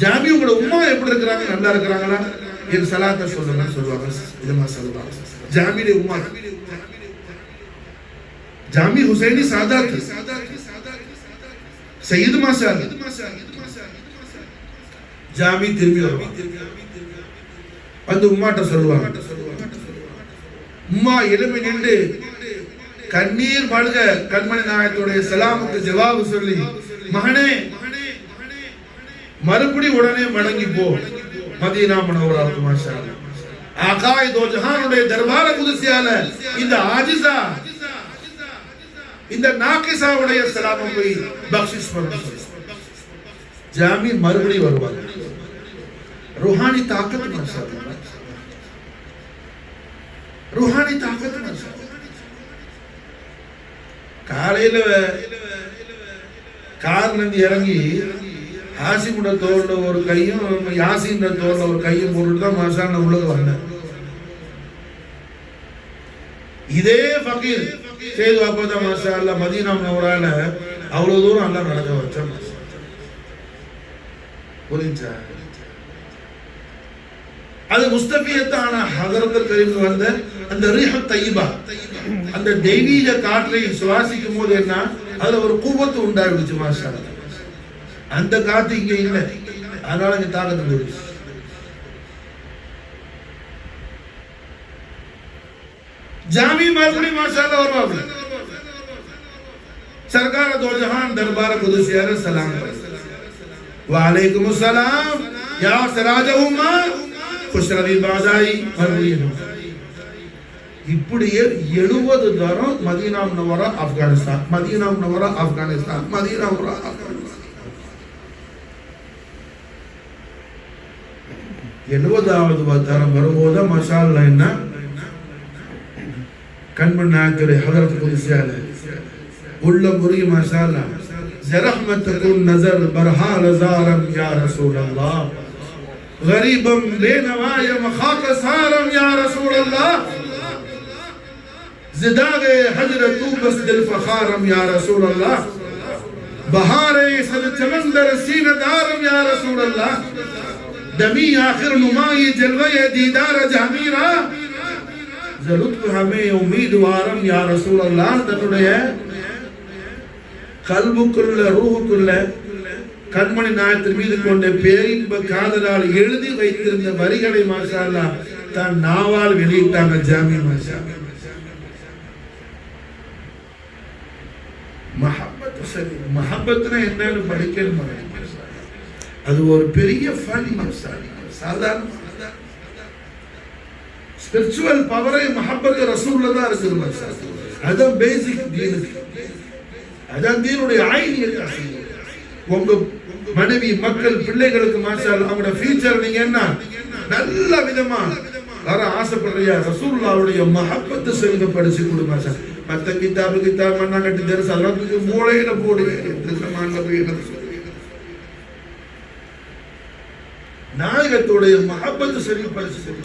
[SPEAKER 1] ஜாமி உங்களோட உம்மா எப்படி இருக்கிறாங்க? நல்லா இருக்கிறாங்களா? என் சலாத்தை சொல்லுங்கன்னு சொல்லுவாங்க. இதமா சொல்லுவாங்க ஜாமியுடைய உம்மா ஜாமி ஹுசைனி சாதாத் சையது மாஷாஅல்லாஹ். ஜாமி திரும்பி வருவாங்க, வந்து உம்மாட்ட சொல்லுவாங்க. உம்மா எழுப்பி நின்று கண்ணீர் மல்க கண்மணி நாயகத்துடைய சலாமுக்கு ஜவாபு சொல்லி, மகனே மறுபடி உடனே மடங்கி போ மதீனா முனவராவுக்கு மாஷாஅல்லாஹ். ஆகாய் தோ ஜஹானுடைய தர்பார குதுசியால இந்த ஆஜிஸா இந்த நாகிஸாவுடைய சலாமை போய் பக்ஷிஷ் பண்ணு. ஜாமி மறுபடி வருவாங்க. रूहानी ताकत माशाअल्लाह, रूहानी ताकत माशाअल्लाह. காலையில கார்ல இருந்து இறங்கி ஆசிமுட தோல்ல ஒரு கையும் யாசின் தோல்ல ஒரு கையும் போட்டுட்டு தான் மாஷாஅல்லாஹ் உள்ளது வந்தேன். இதே ஃபகீர் சேது அப்பா மாஷாஅல்லாஹ் மதீனா முனவரால அவ்வளவு தூரம் அல்லாஹ் நடக்க வச்சான். புரிஞ்சா? அது முஸ்தபியத்தான ஹதரத்துல் கரீம் வந்த அந்த ரீஹ் தய்யிபா, அந்த தெய்வீக காற்றை சுவாசிக்கும் போது என்ன அதுல ஒரு குவத்து உண்டாயிடுச்சு மாஷாஅல்லாஹ். அந்த காத்து இங்க இல்ல. அதனால இங்க தாக்கத்து போயிடுச்சு. जामी मरकड़ी माशाअल्लाह और बाबू सरकार दो जहान दरबार कुदसिया रे सलाम वालेकुम अस्सलाम या सिराज उम्मा खुशरवी बादाई मरकड़ी இப்படியே 70 தரம் Medina Munawwara Afghanistan, Medina Munawwara Afghanistan, Medina Munawwara Afghanistan. 70வது தரம் வரும்போது மாஷாஅல்லாஹ் என்ன கண்மணி நாயகத்துடைய ஹதரத் குதிசியால உள்ள முருகி மாஷாஅல்லாஹ் ज़रहमतकुन नज़र बरहाल ज़ारम या रसूल अल्लाह गरीबम बेनवाय मखाक सारम या रसूल अल्लाह ज़िदागे हजरतू बस दिल फखारम या रसूल अल्लाह बहारे सद चमंदर सीनदारम या रसूल अल्लाह दमी आखिर नुमाई जलवे दीदार जमीरा ज़रूरत हमें उम्मीदवारम या रसूल अल्लाह तन्नुடைய கல்புக்குள்ள ரூஹுக்குள்ள கண்மணி நாயகத்தின் மீது கொண்ட பேரின்ப காதலால் எழுதி வைத்திருந்த வரிகளை மாஷா அல்லாஹ் தன் நாவால் வெளியிட்டாங்க ஜாமி மாஷா மஹப்பத் சரி மஹப்பத்னா என்னன்னு படிக்கணும். அது ஒரு பெரிய ஃபன் மாஷா சாதாரண ஸ்பிரிச்சுவல் பவரை மஹப்பத் ரசூல்ல தான் இருக்குது மாஷா. அதான் பேசிக் தீனுக்கு, அதான் தீனுடைய ஐனியத்தை. உங்க மனைவி மக்கள் பிள்ளைகளுக்கு மாஷாஅல்லாஹ் அவங்களோட ஃபியூச்சர் நீங்க என்ன நல்ல விதமா வர ஆசைப்படுறியா ரசூலுல்லாஹ்வுடைய மஹப்பத்தை செல்வ படிச்சு கொடு மாஷா. மத்த கிதாப் மண்ணா கட்டி தரஸ் அதெல்லாம் தூக்கி மூளையில போடுங்க. நாயகத்துடைய மஹப்பத்தை செல்வ படிச்சு கொடு.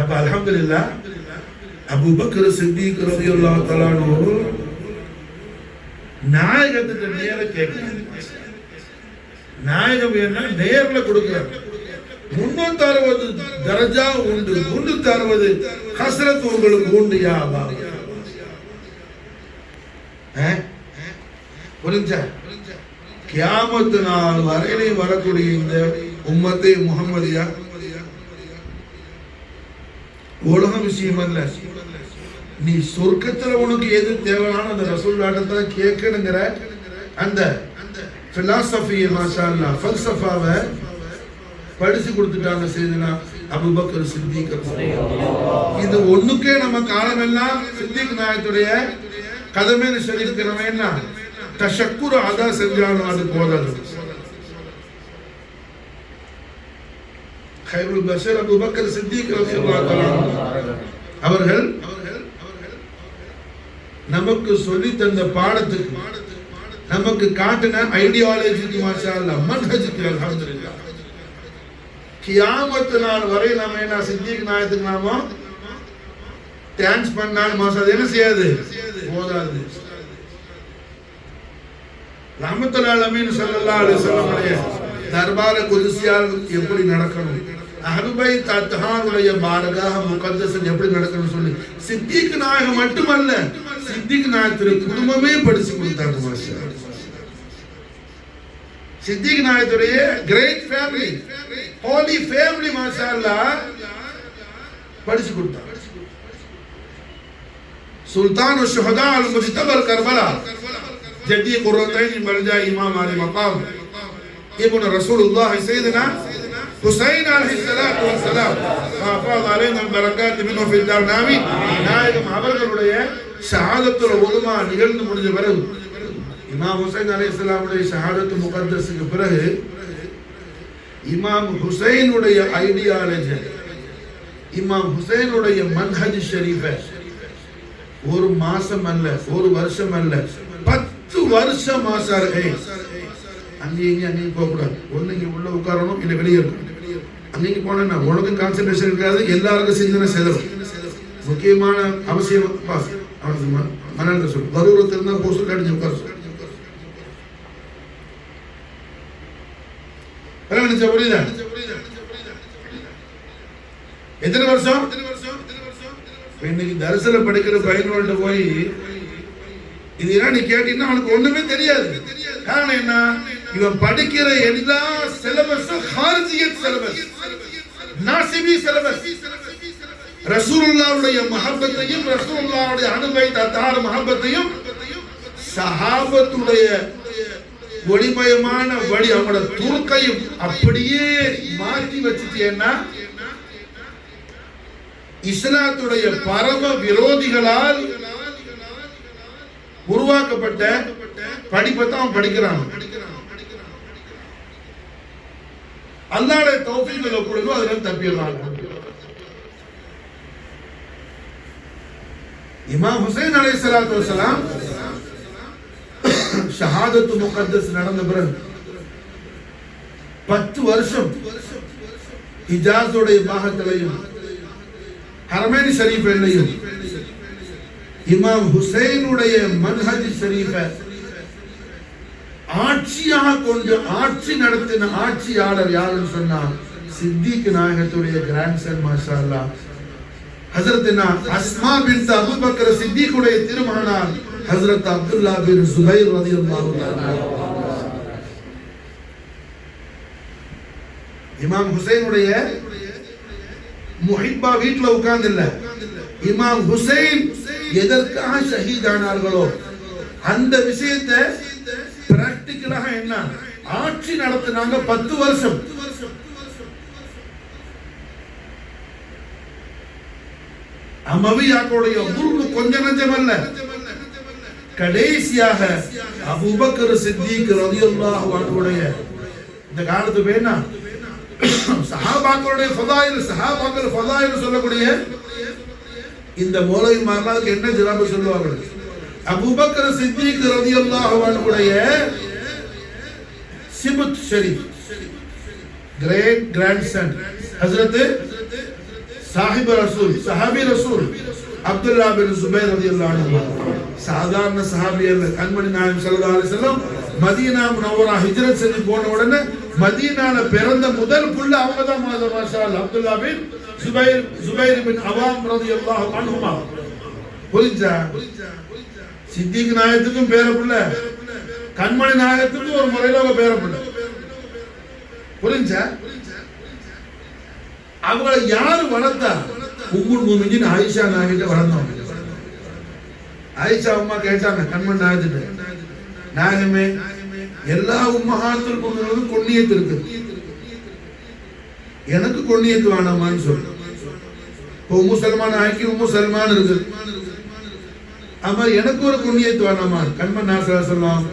[SPEAKER 1] அப்ப அல்ஹம்துலில்லாஹ் அபூ பக்கர் சித்திக் ரலியல்லாஹு தஆலா அன்ஹு நாயகத்துக்கு நேர கேட்கிறார். நாயகம் என்ன நேர்ல கொடுக்கிறார். 360 தரஜா உண்டு, 360 ஹஸ்ரத் உங்களுக்கு உண்டு யா அல்லாஹ். புரிஞ்சா? கியாமத் நாள் வரையிலே வரக்கூடிய இந்த உம்மத்தே முஹம்மதியா உலக விஷயம் அல்ல. நீ சொர்க்கத்துல உனக்கு எது தேவையான அந்த ரசூலுல்லாஹ்ட்ட கேட்கணுங்கிற அந்த பிலாசபியை மாஷா அல்லாஹ் ஃபல்சஃபாவை படிச்சு கொடுத்துட்டாங்க செய்தனா அபூபக்கர் சித்திக். இது ஒண்ணுக்கே நம்ம காலமெல்லாம் சித்திக் நாயகத்துடைய கதமேல ஷரீஃப்க்கு நம்ம என்ன தஷக்குர் அதா செஞ்சாலும் அது போதாது. கைருல் பஷர் அபூபக்கர் சித்திக் ரலியல்லாஹு தஆலா அவர்கள் நமக்கு சொல்லி தந்த பாடத்துக்கு நமக்கு காட்டின ஐடியாலஜிக்கு மாஷா அல்லாஹ் மன்ஹஜுக்கு அல்ஹம்துலில்லாஹ் கியாமத் நாள் வரை நாம என்ன சித்திக் நாயகத்துக்கு நாம தேங்க்ஸ் பண்ணால் மாஷா என்ன செய்யாது போதாது. ரஹ்மத்துல் ஆலமீன் ஸல்லல்லாஹு அலைஹி வஸல்லம் தர்பார குதுசியால் எப்படி நடக்கணும், அஹ்லுபைத் அத்ஹாருடைய பாரகாஹ முகத்தஸ் எப்படி நடக்கணும்னு சொல்லி சித்திக் நாயகம் மட்டுமல்ல சித்திக் நாயகத்துடைய குடும்பமே படிச்சு கொடுத்தாங்க மாஷா. சித்திக் நாயகத்துடைய கிரேட் ஃபேமிலி ஹோலி ஃபேமிலி மாஷா அல்லாஹ் படிச்சு கொடுத்தாங்க. சுல்தான் ஷுஹதா அல் முஜ்தபா அல் கர்பலா ஜதி குர்ரத்தைன் மர்ஜா இமாம் அலி மகாம் இப்னு ரசூலுல்லாஹ் சையதுனா حسين عليه الصلاه والسلام فافاض علينا البركات منه في الدار نامي நாயகம் அவர்களுடைய ஷஹாதத்துல் உலமா நிகழ்ந்து முடிஞ்ச பிறகு இமாம் ஹுசைன் அலைஹிஸ்ஸலாம் உடைய ஷஹாதத்து முகத்தஸுக்கு பிறகு இமாம் ஹுசைன் உடைய ஐடியாலஜி இமாம் ஹுசைன் உடைய மன்ஹஜ் ஷரீஃபை ஒரு மாசம் அல்ல ஒரு வருஷம் அல்ல 10 வருஷம் ஆசாரே அங்கேயும் போகக்கூடாது. ஒன்று இங்கே உள்ள உட்காரணும், இல்லை வெளியே இருக்கணும். அங்கேயும் போனேன்னா உனக்கும் கான்சன்ட்ரேஷன் இருக்காது, எல்லாருக்கும் சிந்தனை செலவு. முக்கியமான அவசியம் அவனுக்கு மனநிலை சொல்லு பருவத்தில் இருந்தால் போக சொல்லி அடிச்சு உட்கார சொல்லு. புரியுதா? எத்தனை வருஷம்? இன்னைக்கு தரிசனம் படிக்கிற பையனோட போய் இது என்ன நீ கேட்டீங்கன்னா அவனுக்கு ஒண்ணுமே தெரியாது. காரணம் என்ன? இவன் படிக்கிற எல்லா சிலபஸும் ஹாரிஜியத் சிலபஸ், நாசிபி சிலபஸ். ரசூலுல்லாஹ்வுடைய மஹப்பத்தையும் ரசூலுல்லாஹ்வுடைய அனுபைத் அத்தார் மஹப்பத்தையும் சஹாபத்துடைய ஒளிமயமான வழி அவங்களோட துருக்கையும் அப்படியே மாற்றி வச்சுட்டேன்னா இஸ்லாத்துடைய பரம விரோதிகளால் உருவாக்கப்பட்ட படிப்பை தான் அவன் படிக்கிறான். அல்லாஹ்வுடைய தௌஃபீக் எப்பொழுதோ அதில் தப்பிடுறாங்க. இமாம் ஹுசைன் அலைஹிஸ்ஸலாத்து வஸ்ஸலாம் ஷஹாதத்து முகத்தஸ் நடந்த பிறகு 10 வருஷம் ஹிஜாஸுடைய பாகத்திலையும் ஹரமைன் ஷரீஃபிலையும் இமாம் ஹுசைனுடைய மன்ஹஜ் ஷரீஃபை ஆட்சியாக கொண்டு ஆட்சி நடத்தின ஆட்சியாளர் யாருன்னு சொன்னா சித்திக் நாயகத்துடைய கிராண்ட்சன் மாஷா அல்லாஹ் ஹஜ்ரத்னா அஸ்மா பின்த் அபூ பக்கர் சித்திக்குடைய திருமகனார் ஹஜ்ரத் அப்துல்லா பின் சுபைர் ரலியல்லாஹு தஆலா. இமாம் ஹுசைனுடைய முஹிப்பா வீட்ல உட்கார்ந்து இல்ல, இமாம் ஹுசைன் எதற்காக ஷஹீதானார்களோ அந்த விஷயத்தை பிராக்டிகலாக என்ன ஆட்சி நடத்தினாங்க 10 வருஷம். அமவியாக்களுடைய முருகு கொஞ்ச நஞ்சம் அல்ல. கடைசியாக அபூபக்கர் சித்திக் ரலியல்லாஹு அன்ஹுடைய இந்த காலத்து பேனா சஹாபாக்களுடைய ஃபதாயில், சஹாபாக்கள் ஃபதாயில் சொல்லக்கூடிய இந்த மௌலவிமார்களுக்கு என்ன ஜவாபு சொல்லுவாங்க? அபூபக்கர் சித்திக் ரலியல்லாஹு அன்ஹுடைய சிபத் ஷரீஃப் கிரேட் கிராண்ட்சன் ஹஜ்ரத் சாஹிப் ரசூல் சஹாபி ரசூல் அப்துல்லா பின் சுபைர் ரலியல்லாஹு அன்ஹு சாதாரண சஹாபி அல்ல. கண்மணி நாயகம் ஸல்லல்லாஹு அலைஹி வஸல்லம் மதீனா முனவ்வரா ஹிஜ்ரத் செஞ்சு போன உடனே மதீனால பிறந்த முதல் புள்ள அவங்க தான் மாஷா அல்லாஹ் அப்துல்லா பின் சுபைர் பின் அவாம் ரலியல்லாஹு அன்ஹுமா. புரிஞ்சா? சித்திக் நாயகத்துக்கும் பேர புள்ள, கண்மணி நாயகத்துக்கும் ஒரு முறையில பேர புள்ள. புரிஞ்சா? அவங்களை யாரு வளர்த்தா? உம்முல் முஃமினீன் ஆயிஷா நாயகிட்ட வளர்ந்தாங்க. ஆயிஷா அம்மா கேட்டாங்க கண்மணி நாயகத்திட்ட, நாயகமே எல்லா உம்மஹாத்துல் முஃமினீனுக்கும் கொன்னியத்து இருக்கு, எனக்கு கொன்னியத்து வேணாமான்னு சொல்லு. உம்மு சல்மான் ஆக்கி உம்மு சல்மான் இருக்கு, அம்மா எனக்கு ஒரு கொன்னியத்து வேணாமா? கண்மணி நாயகம் சொல்லலாம்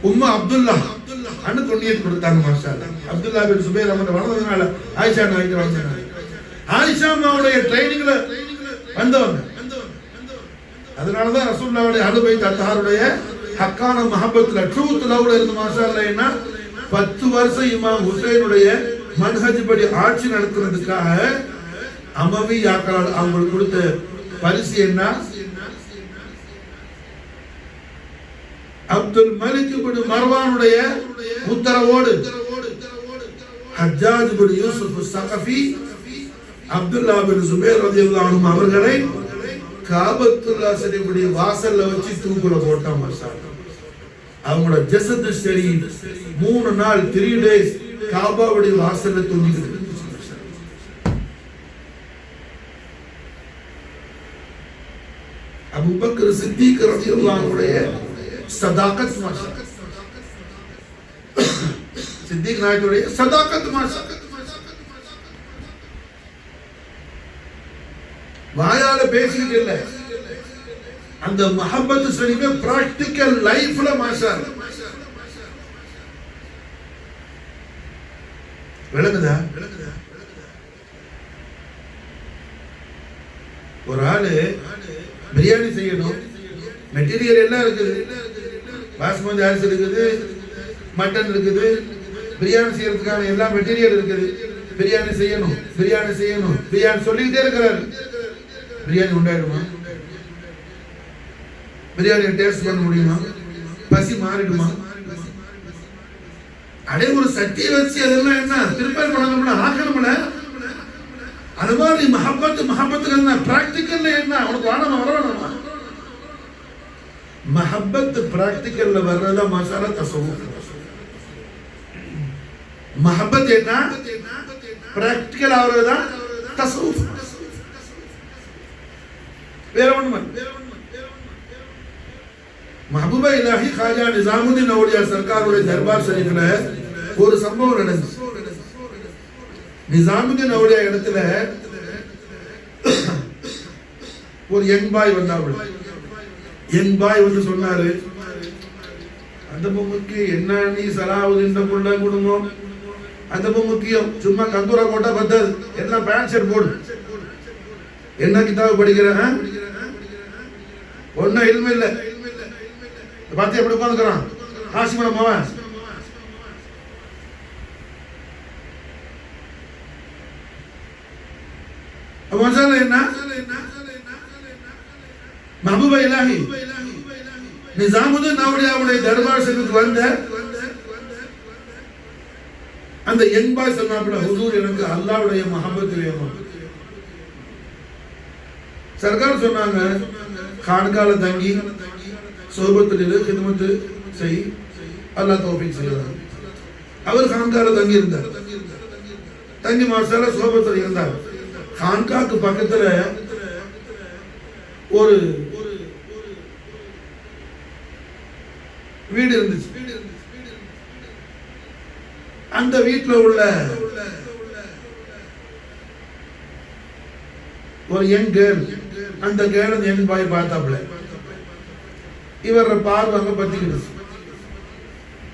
[SPEAKER 1] உம்மு அப்துல்லா அன்னு கொன்னியத்து கொடுத்தாங்க. மாஷா அல்லாஹ் அப்துல்லா பின் சுபைர் அவங்க வளர்ந்ததுனால ஆயிஷா நாயகி வளர்ந்தாங்க. ஆயிஷா அம்மாவுடைய ட்ரைனிங்ல வந்தவங்க. அதனாலதான் ரசூலுல்லாஹ்வுடைய அஹ்லுல் பைத் அத்தாருடைய ஹக்கான மஹப்பத்ல ட்ரூத் லவ்ல இருந்து மாஷா அல்லாஹ் என்ன 10 வருஷம் இமாம் ஹுசைனுடைய மன்ஹஜ் படி ஆட்சி நடத்துறதுக்காக அமவி யாக்களால் அவங்களுக்கு கொடுத்த பரிசு என்ன? அப்துல் மலிக் பின் மர்வானுடைய உத்தரவோடு ஹஜ்ஜாஜ் பின் யூசுப் ஸகஃபி அப்துல்லா பின் சுபைர் ரலியல்லாஹு அன்ஹு அவர்களை காபத்துல்லாஹ் ஷரீஃபுடைய வாசல்ல வச்சு தூக்குல போட்டாங்க. மாஷா அல்லாஹ் அவங்களோட ஜஸத் ஷரீஃப் 3 நாள் 3 days காபாவுடைய வாசல்ல தூங்கிட்டு அபூபக்கர் சித்திக் ரலியல்லாஹு அன்ஹுடைய சதாகத் மாஷா சித்திக் நாயகத்துடைய சதாகத் மாஷா வாயால பேசிக்கிட்டு இல்ல, அந்த மஹப்பத் ஷரீஃபை பிராக்டிகல் லைஃப்ல மாஷா விளங்குதா? ஒரு ஆளு பிரியாணி செய்யணும், மெட்டீரியல் எல்லாம் இருக்குது, பாஸ்மதி அரிசி இருக்குது, மட்டன் இருக்குது, பிரியாணி செய்யறதுக்கான எல்லா மெட்டீரியல் இருக்குது. பிரியாணி செய்யணும் பிரியாணி சொல்லிக்கிட்டே இருக்கிறாரு. பிரியாணி உண்டாயிடுமா? பிரியாணி டேஸ்ட் பண்ண முடியுமா? பசி மாறிடுமா? அடே ஒரு சட்டியை வச்சு அதெல்லாம் என்ன ப்ரிப்பேர் பண்ணணும்னா ஆக்கணும்ல. அது மாதிரி மஹப்பத்துக்கு என்ன பிராக்டிக்கல்ல என்ன உனக்கு வானமா வர வேணாமா? மஹப்பத் பிராக்டிக்கல்ல வர்றதா மசாலா தசவுஃப். மஹப்பத் என்ன பிராக்டிக்கல் ஆவறதுதான் தஸவுஃப். வேற ஒண்ணுமே. மஹபூபா இலாஹி காஜா நிசாமுதீன் அவுலியா சர்க்காருடைய தர்பார் ஷரீஃப்ல ஒரு சம்பவம் நடந்துச்சு. நிசாமுதீன் அவுலியா இடத்துல ஒரு யங் பாய் வந்தாரு. யங் பாய் வந்து சொன்னாரு, அந்த பொம்முக்கு என்ன நீ சலாவுதீன் புள்ள குடும்பம், அந்த முக்கியம், சும்மா கந்தூரா போட்டா பத்தாது, எல்லாம் பேண்ட் ஷர்ட் போடு, என்ன கிதாபு படிக்கிற, ஒன்னும் இல்மு இல்ல, பார்த்து எப்படி உட்காந்துக்கிறான் ஆசிமன மோவன். என்ன மஹபூபா இலாஹி நிசாமுதீன் அவுலியாவுடைய தர்பார் ஷரீஃப்க்கு வந்த அந்த யங் பாய் சொன்னாப்புல, ஹுசூர் எனக்கு அல்லாஹ்வுடைய மஹப்பத் வேணும். சர்க்கார் சொன்னாங்க, கான்கால தங்கி சோபத்தில் ஹிதமத் செய், அல்லாஹ் தௌஃபீக் செய்வார். அவர் கான்கால தங்கி இருந்தார். தங்கி மாசால சோபத்தில் இருந்தார். கான்காக்கு பக்கத்துல ஒரு வீடு இருந்துச்சு. அந்த வீட்டில் உள்ள ஒரு யங் கேர்ள், அந்த கேர்ள் யங் பாய் பார்த்தாப்புல, இவர பார்வை அங்க பத்திக்கிட்டு,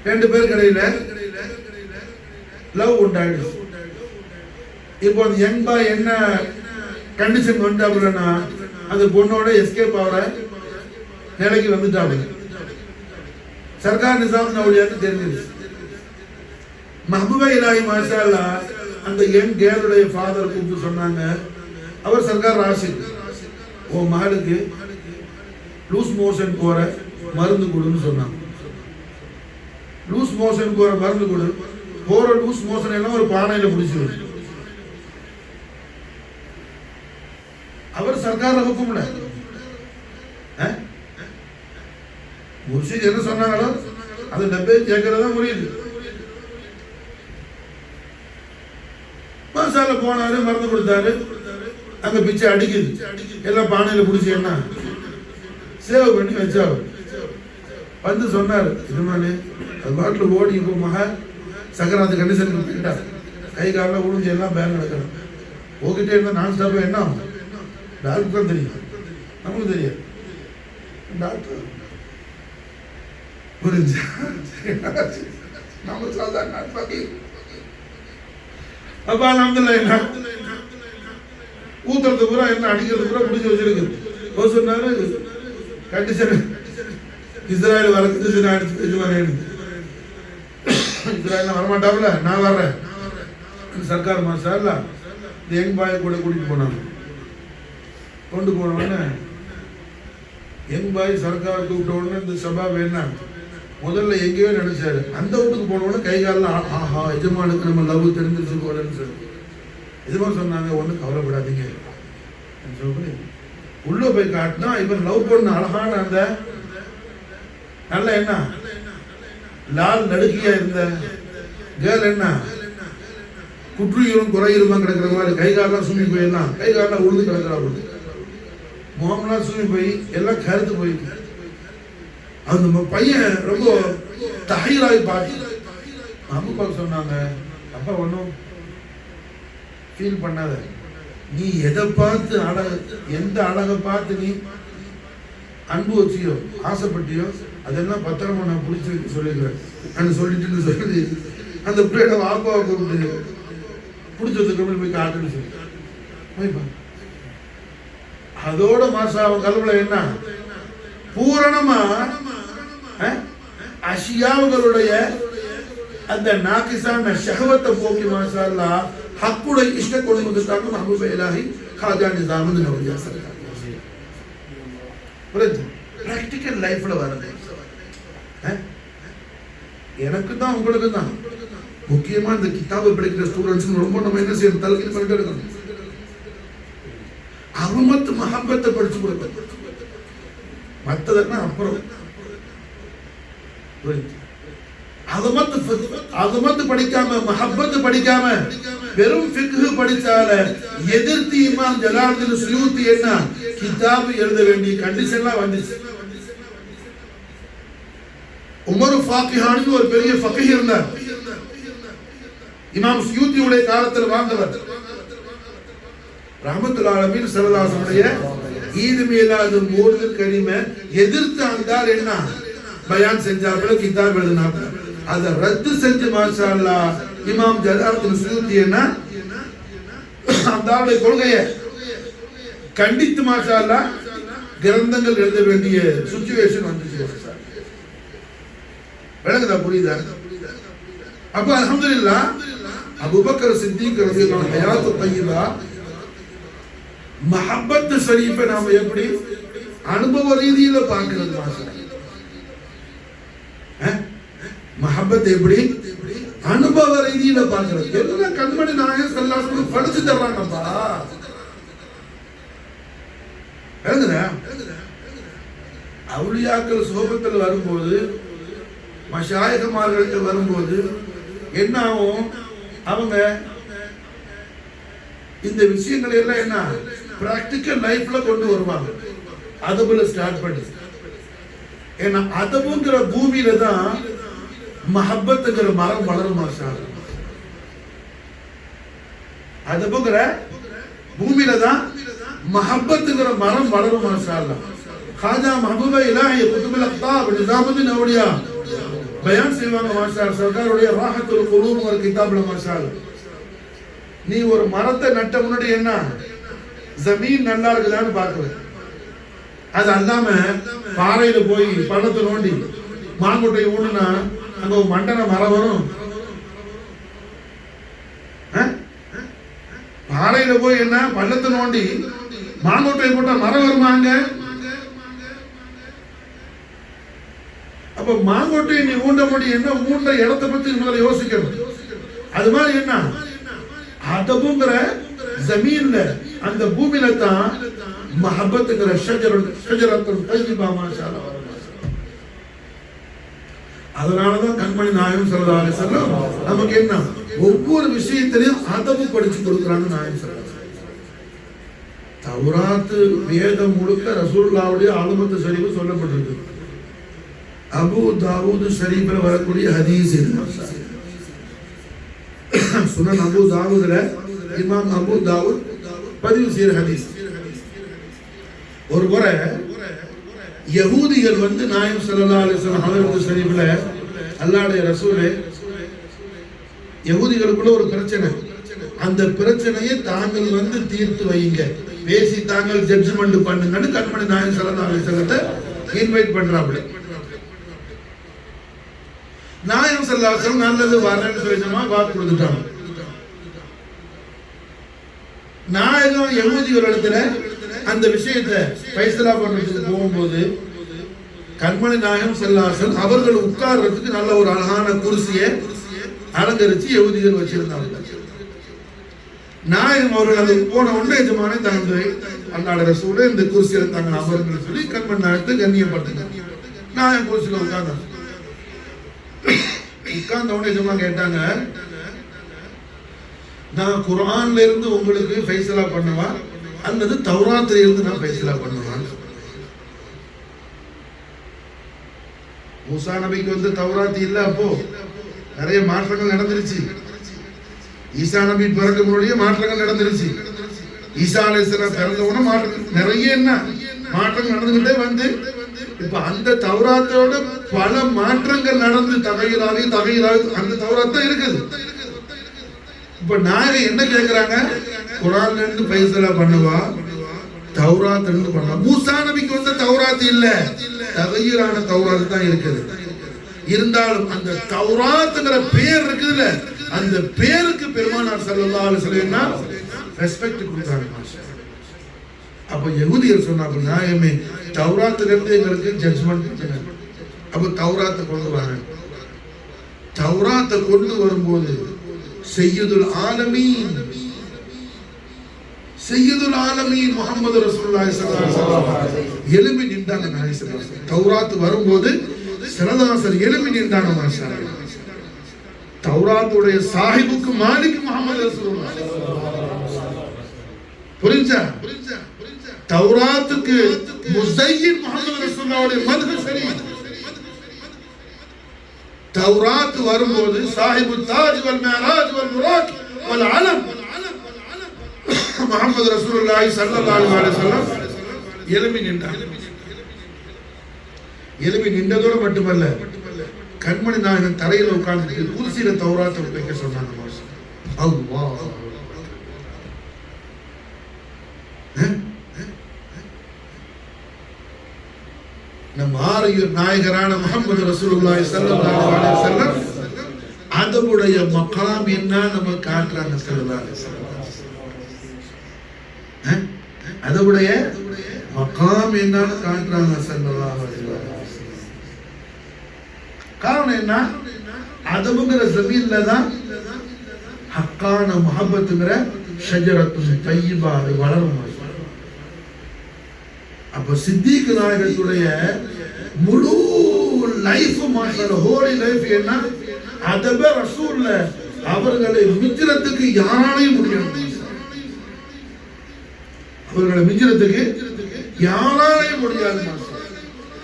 [SPEAKER 1] ரெண்டு பேருக்கு இடையில லவ் உண்டாயிடுச்சு. இப்போ அந்த யங் பாய் என்ன கண்டிஷன் வந்துட்டாப்புலன்னா, அந்த பொண்ணோட எஸ்கேப் ஆகிற நிலைக்கு வந்துட்டாப்புல. சர்க்கார் நிசாமுதீன் அவுலியாவுக்கு தெரிஞ்சிருச்சு. மஹபூபா இலாஹி மாஷா அல்லாஹ் அந்த யங் கேர்ளுடைய ஃபாதர் கூப்பிட்டு சொன்னாங்க, அவர் சர்க்கார் ராஷித், ஓ மகளுக்கு லூஸ் மோஷன் போற மருந்து கொடுன்னு சொன்னாங்க. லூஸ் மோஷன் போற மருந்து கொடு, போற லூஸ் மோஷன் எல்லாம் ஒரு பானையில பிடிச்சிரு. அவர் சர்க்கார் ஹுக்கும்ல முர்ஷித் என்ன சொன்னாங்களோ அது டப்பே கேட்கறதா முடியுது. மசாலா போனாரு, மருந்து கொடுத்தாரு, அங்க பிச்சை அடிக்குது, எல்லாம் பானையில பிடிச்சி என்ன சேவ் பண்ணி வச்சாரு. வந்து சொன்னாரு, இது மாதிரி அது பாட்டில் ஓடி இப்போ மக சக்கராத்து கண்டிஷனுக்கு போயிட்டா, கை காலில் உழிஞ்சு எல்லாம் பேங்க் நடக்கணும். போகிட்டே இருந்தா நான் ஸ்டாப் என்ன ஆகும், டாக்டர் தான் தெரியும், நமக்கு தெரியாது. டாக்டர் புரிஞ்சா நம்ம சாதாரண அப்ப அல்ஹம்துலில்லாஹ் என்ன ஊத்துறது பூரா என்ன அடிக்கிறது பூரா முடிஞ்சு வச்சிருக்கு. சொன்னாரு கண்டிஷன் இஸ்ராயல் வரக்குது, இஸ்ராயல் வரமாட்டாவில, நான் வர்றேன். சர்க்கார் மாஷா அல்லாஹ் யங் பாய் கூட கூட்டிட்டு போனாங்க. கொண்டு போன உடனே யங் பாய் சர்க்கார் கூப்பிட்ட உடனே இந்த சபா வேணா முதல்ல எங்கேயோ நினைச்சாரு. அந்த வீட்டுக்கு போன உடனே கை காலெல்லாம் ஆஹா எஜமானுக்கு நம்ம லவ் தெரிஞ்சிருச்சு போலன்னு சொல்லி எஜமான் சொன்னாங்க, ஒன்றும் கவலைப்படாதீங்க சொல்லி உள்ள போய் காட்டினா இவன் லவ் பண்ண அழகான அந்த நல்ல என்ன லால் நடுக்கியா இருந்த கேர்ள் என்ன குற்றுயிரும் குறையிருமா கிடக்கிற மாதிரி கை காலெல்லாம் சூமி போயிடலாம், கை காலெல்லாம் உழுது கிடக்கிறா, முகம்லாம் சூமி போய் எல்லாம் கருத்து போயிருக்கு. அந்த பையன் ரொம்ப தஹீராய் பார்த்து அம்மா சொன்னாங்க, அப்பா ஒன்றும் ஃபீல் பண்ணாத, நீ எதை பார்த்து அழகு, எந்த அழகை பார்த்து நீ அன்பு வச்சியோ ஆசைப்பட்டியோ அதெல்லாம் பத்திரமா நான் பிடிச்சி வைக்க சொல்லிக்கிறேன் சொல்லிட்டு சொல்லி அந்த பிள்ளையோட வாப்பாவை கூப்பிட்டு பிடிச்சதுக்கு போய் காட்டுன்னு சொல்லி போய்ப்பா. அதோட மாசம் அவன் கல்வில என்ன பூரணமா அஷியாவுகளுடைய அந்த நாகிசான ஷஹவத்தை போக்கி மாஷா அல்லாஹ் ஹக்குடைய இஷ்ட கொடுமுகத்தாங்க மஹபூபா இலாஹி காஜா நிசாமுதீன் அவுலியா சர்க்கார். புரியுது? பிராக்டிக்கல் லைஃப்ல வரது எனக்கு தான் உங்களுக்கு தான் முக்கியமா இந்த கிதாபை படிக்கிற ஸ்டூடெண்ட்ஸ் ரொம்ப நம்ம என்ன செய்யணும், தலக்கீழ் பண்ணிட்டு இருக்கணும். அருமத்து மஹப்பத்தை படிச்சு கொடுக்க, மற்றதுன்னா அப்புறம். அகமத்து படிக்காம மஹப்பத்து படிக்காம வெறும் ஃபிக்ஹ் படிச்சால எதிர்த்து இமாம் ஜலாலுத்தீன் சுயூத்தி என்ன கிதாப் எழுத வேண்டிய கண்டிஷன்லாம் வந்துச்சு. உமர் ஃபாக்கிஹானி ஒரு பெரிய ஃபகீஹ் இருந்தார். இமாம் சுயூத்தியுடைய காலத்தில் வாழ்ந்தவர். ரஹ்மத்துல்லாஹி அலைஹி ஸல்லல்லாஹுடைய ஈத் மீலாது மௌலித் கரீமை எதிர்த்து அந்தார் என்ன பயான் செஞ்சாப்புல கிதாப் எழுதினாப்புல அதை ரத்து செஞ்சு மாஷா அல்லாஹ் இமாம் ஜலாலுத்தீன் சுயூத்தி என்ன அந்தாருடைய கொள்கையை கண்டித்து மாஷா அல்லாஹ் கிரந்தங்கள் எழுத வேண்டிய சிச்சுவேஷன் வந்துச்சு. விளங்குதா, புரியுதா? அப்ப அல்ஹம்துலில்லாஹ் அபூபக்கர் சித்திக் ரலியல்லாஹு அன்ஹு ஹயாத்து தய்யிபா மஹப்பத் ஷரீஃபை நாம எப்படி அனுபவ ரீதியில பார்க்கிறது மாஷா மஹப்பத் எப்படி அனுபவ ரீதியில பார்க்கிறது. எல்லாம் கண்மணி நாயகம் ஸல்லல்லாஹு அலைஹி வஸல்லம் படிச்சு தர்றாங்கப்பா. விளங்குதா? அவுலியாக்கள் சோபத்தில் வரும்போது மஷாயிகமார்களுக்கு வரும்போது என்ன ஆகும், அவங்க இந்த விஷயங்களை எல்லாம் என்ன பிராக்டிக்கல் லைஃப்ல கொண்டு வருவாங்க. அதுபோல ஸ்டார்ட் பண்ணி ஏன்னா அதுங்கிற பூமியில தான் மஹப்பத்துங்கிற மரம் வளரும். மாஷா அதுங்கிற பூமியில தான் மஹப்பத்துங்கிற மரம் வளரும். மாஷா அல்லாஹ் खाजा महबूब इलाही कुतुबुल अख्ताब निजामुद्दीन औलिया बयान செய்வாங்க. மாஷா அல்லாஹ் சர்க்காருடைய ராஹத்துல் குலூப் ஒரு கிதாப்ல மாஷா அல்லாஹ் நீ ஒரு மரத்தை நட்ட முன்னாடி என்ன ஜமீன் நல்லா இருக்குதான்னு பார்க்கணும். அது அல்லாம பாறையில போய் பள்ளத்தை நோண்டி மாங்கொட்டை ஊடுனா அங்க ஒரு மண்டன மரம் வரும். பாறையில போய் என்ன பள்ளத்தை நோண்டி மாங்கொட்டை போட்டா மரம் வருமாங்க. அப்ப மாங்கொட்டையை நீ ஊண்ட முடியும் என்ன ஊண்ட இடத்தை பத்தி முதல்ல யோசிக்கணும். அது மாதிரி என்ன அதபுங்கிற ஜமீன்ல அந்த பூமியில தான் மஹப்பத்துங்கிற ஷஜரத்துல் தய்யிபா மாஷா அல்லாஹ் வரும். அதனாலதான் கண்மணி நாயகம் ஸல்லல்லாஹு அலைஹி வஸல்லம் நமக்கு என்ன ஒவ்வொரு விஷயத்திலையும் அதபு படிச்சு கொடுக்குறாங்க. நாயகம் ஸல்லல்லாஹு அலைஹி வஸல்லம் தௌராத் வேதம் முழுக்க ரசூலுல்லாஹ்வுடைய ஆலமத்து ஷரீஃப் சொல்லப்பட்டிருக்கு. அபு தாவூத் ஷரீஃப்ல வரக்கூடிய ஹதீஸ் இது. சுனன் அபு தாவூத்ல இமாம் அபு தாவூத் பதிவு செய்யற ஹதீஸ். ஒரு முறை யஹூதிகள் வந்து நாயகம் ஸல்லல்லாஹு அலைஹி வஸல்லம் ஹதரத் ஷரீஃப்ல அல்லாஹ்வுடைய ரசூலே யஹூதிகளுக்குள்ள ஒரு பிரச்சனை, அந்த பிரச்சனையை தாங்கள் வந்து தீர்த்து வைங்க, பேசி தாங்கள் ஜட்ஜ்மெண்ட் பண்ணுங்கன்னு கண்மணி நாயகம் ஸல்லல்லாஹு அலைஹி வஸல்லத்தை இன்வைட் பண்றாப்ல. நாயகம் ஸல்லல்லாஹு அலைஹி வஸல்லம் நல்லது வரணும்னு சொல்லிட்டோமா வாக்கு கொடுத்துட்டாங்க. நாயகம் யஹூதிகள் இடத்துல அந்த விஷயத்தை ஃபைசலா பண்றதுக்கு போகும்போது கண்மணி நாயகம் ஸல்லல்லாஹு அலைஹி வஸல்லம் அவர்கள் உட்கார்றதுக்கு நல்ல ஒரு அழகான குர்சியை அலங்கரிச்சு யஹூதிகள் வச்சிருந்தாங்க. நாயகம் அவர்கள் அது போன உடனே எஜமானே தாங்க அல்லாஹ்வுடைய ரசூலே இந்த குர்சியில தாங்க அமருங்கன்னு சொல்லி கண்மணி நாயகத்தை கண்ணியப்படுத்துங்க. நாயகம் குர்சியில உட்கார்ந்தாங்க. உட்கார்ந்த உடனே எஜமா கேட்டாங்க, நான் குர்ஆன்ல இருந்து உங்களுக்கு ஃபைசலா பண்ணவா அல்லது தௌராத்ல இருந்து நான் ஃபைசலா பண்ணுவா? மூசா நபிக்கு வந்து தௌராத் இல்ல, அப்போ நிறைய மாற்றங்கள் நடந்துருச்சு. ஈசா நபி பிறக்க முன்னாடியே மாற்றங்கள் நடந்துருச்சு. ஈசா அலைஹிஸ்ஸலாம் பிறந்த உடனே மாற்றங்கள் நிறைய என்ன மாற்றங்கள் நடந்துகிட்டே வந்து இப்ப அந்த தௌராத்தோட பல மாற்றங்கள் நடந்து தகையிலாவி அந்த தௌராத் தான் இருக்குது. இப்ப நாங்க என்ன கேக்குறாங்க, குர்ஆன்ல இருந்து ஃபைசலா பண்ணுவா தௌராத் இருந்து பண்ணுவா? மூசா நபிக்கு வந்து தௌராத் இல்ல, தகையிலான தௌராத் தான் இருக்குது. இருந்தாலும் அந்த தௌராத்ங்கிற பேர் இருக்குதுல்ல, அந்த பேருக்கு பெருமானார் ஸல்லல்லாஹு அலைஹி வஸல்லம் ரெஸ்பெக்ட் கொடுத்தாங்க. அப்ப யஹூதியர் சொன்னாங்க, நாயகமே தௌராத்துல இருந்து எங்களுக்கு ஜட்ஜ்மெண்ட் பண்ணுங்க. அப்ப தௌராத்தை கொண்டு வராங்க. தௌராத்தை கொண்டு வரும்போது சையதுல் ஆலமீன் முஹம்மது ரசூலுல்லாஹி ஸல்லல்லாஹு அலைஹி வஸல்லம் எழும்பி நின்றாங்க. தௌராத் வரும்போது சிலதாசர் எழும்பி நின்றாங்க. மாஷா அல்லாஹ் தௌராத்துடைய சாஹிபுக்கு மாலிக் முஹம்மது ரசூலுல்லாஹ். புரிஞ்சா? தௌராத்துக்கு முஸையின் முஹம்மது ரசூலுல்லாஹ்வுடைய மத்ஹு ஷரீஃப். தௌராத் வரும்போது சாஹிபு தாஜ் வல் மிஅராஜ் வல் முராக் வல் அலம் முஹம்மது ரசூலுல்லாஹி ஸல்லல்லாஹு அலைஹி வஸல்லம் எழும்பி நின்றார். எழும்பி நின்றதோடு மட்டுமல்ல, கண்மணி நாயகன் தரையில் உட்கார்ந்து குர்சியில தௌராத்தை வைக்க சொன்னாங்க. அல்லாஹ் நம் ஆரியர் நாயகரான முஹம்மது ரசூலுல்லாஹி ஸல்லல்லாஹு அலைஹி வஸல்லம் அதனுடைய மகாம் என்ன நம்ம காட்டுறாங்க. ஸல்லல்லாஹு அலைஹி வஸல்லம் அதனுடைய மகாம் என்னன்னு காட்டுறாங்க. ஸல்லல்லாஹு அலைஹி வஸல்லம் காரணம் என்ன? அதமுங்கிற ஜமீன்ல தான் ஹக்கான முஹப்பத்துங்கிற ஷஜரத்து தய்யிபா வளரும். அப்ப சித்திக் நாயகத்துடைய முழு லைஃப் மாஷாஅல்லா ஹோலி லைஃப் என்ன? அதப ரசூல்ல அவர்களை மிஞ்சுறதுக்கு யாராலையும் முடியாது. அவர்களை மிஞ்சுறதுக்கு யாராலையும் முடியாது.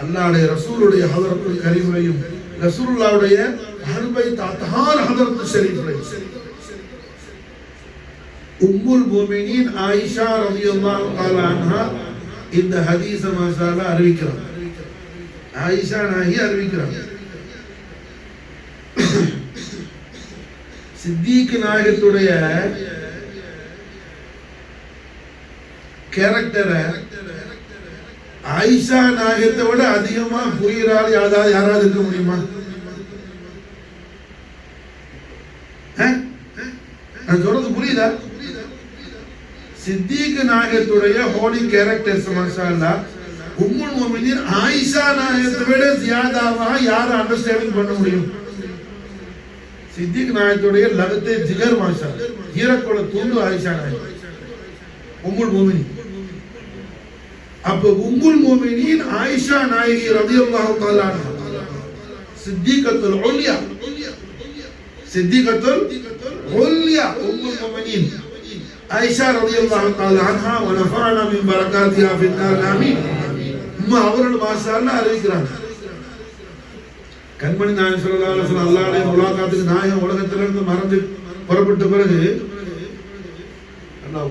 [SPEAKER 1] அல்லாஹ்வுடைய ரசூலுடைய ஹதரத்துல் கரீமையும் ரசூலுல்லாஹ்வுடைய அர்பை தஹார் ஹதரத்துல் ஷரீஃபையும் உம்முல் முஃமினீன் ஆயிஷா ரலியல்லாஹு தஆலா அன்ஹா இந்த ஹதீஸ மாஷாஅல்லா அறிவிக்கிறாங்க. ஆயிஷா நாயகி அறிவிக்கிறாங்க. சித்திக் நாயகத்துடைய கேரக்டரை ஆயிஷா நாயகத்தை விட அதிகமா புரிகிறாள் யாராவது இருக்க முடியுமா? நான் சொல்றது புரியுதா? சித்திக் நாயகத்துடைய ஹோலி கேரக்டர்ஸ் மாஷாஅல்லா உம்முல் முஃமினீன் ஆயிஷா நாயகத்தை விட ஜியாதாவா யார அண்டர்ஸ்டாண்டிங் பண்ண முடியும்? சித்திக் நாயகத்துடைய லகத்தே ஜிகர் மாஷாஅல்லா ஈரக்கோல துண்டு ஆயிஷா நாயகி உம்முல் முஃமினீன். அப்ப உம்முல் முஃமினீன் ஆயிஷா நாயகி ரலியல்லாஹு தஆலா அன்ஹா சித்திகத்துல் உல்யா உம்முல் முஃமினீன் ஆயிஷா ரலியல்லாஹு தஆலா அன்ஹா வ நஃபஅனா மின் பரகாத்திஹா ஃபில் ஆமீன். அவர்கள் மாஷாஅல்லா அறிவிக்கிறாங்க. கண்மணி நாயகம் ஸல்லல்லாஹு அலைஹி வஸல்லம் அல்லாஹ்வுடைய முலாகாத்துக்கு நாயகம் உலகத்துல இருந்து மறந்து புறப்பட்ட பிறகு அல்லாஹ்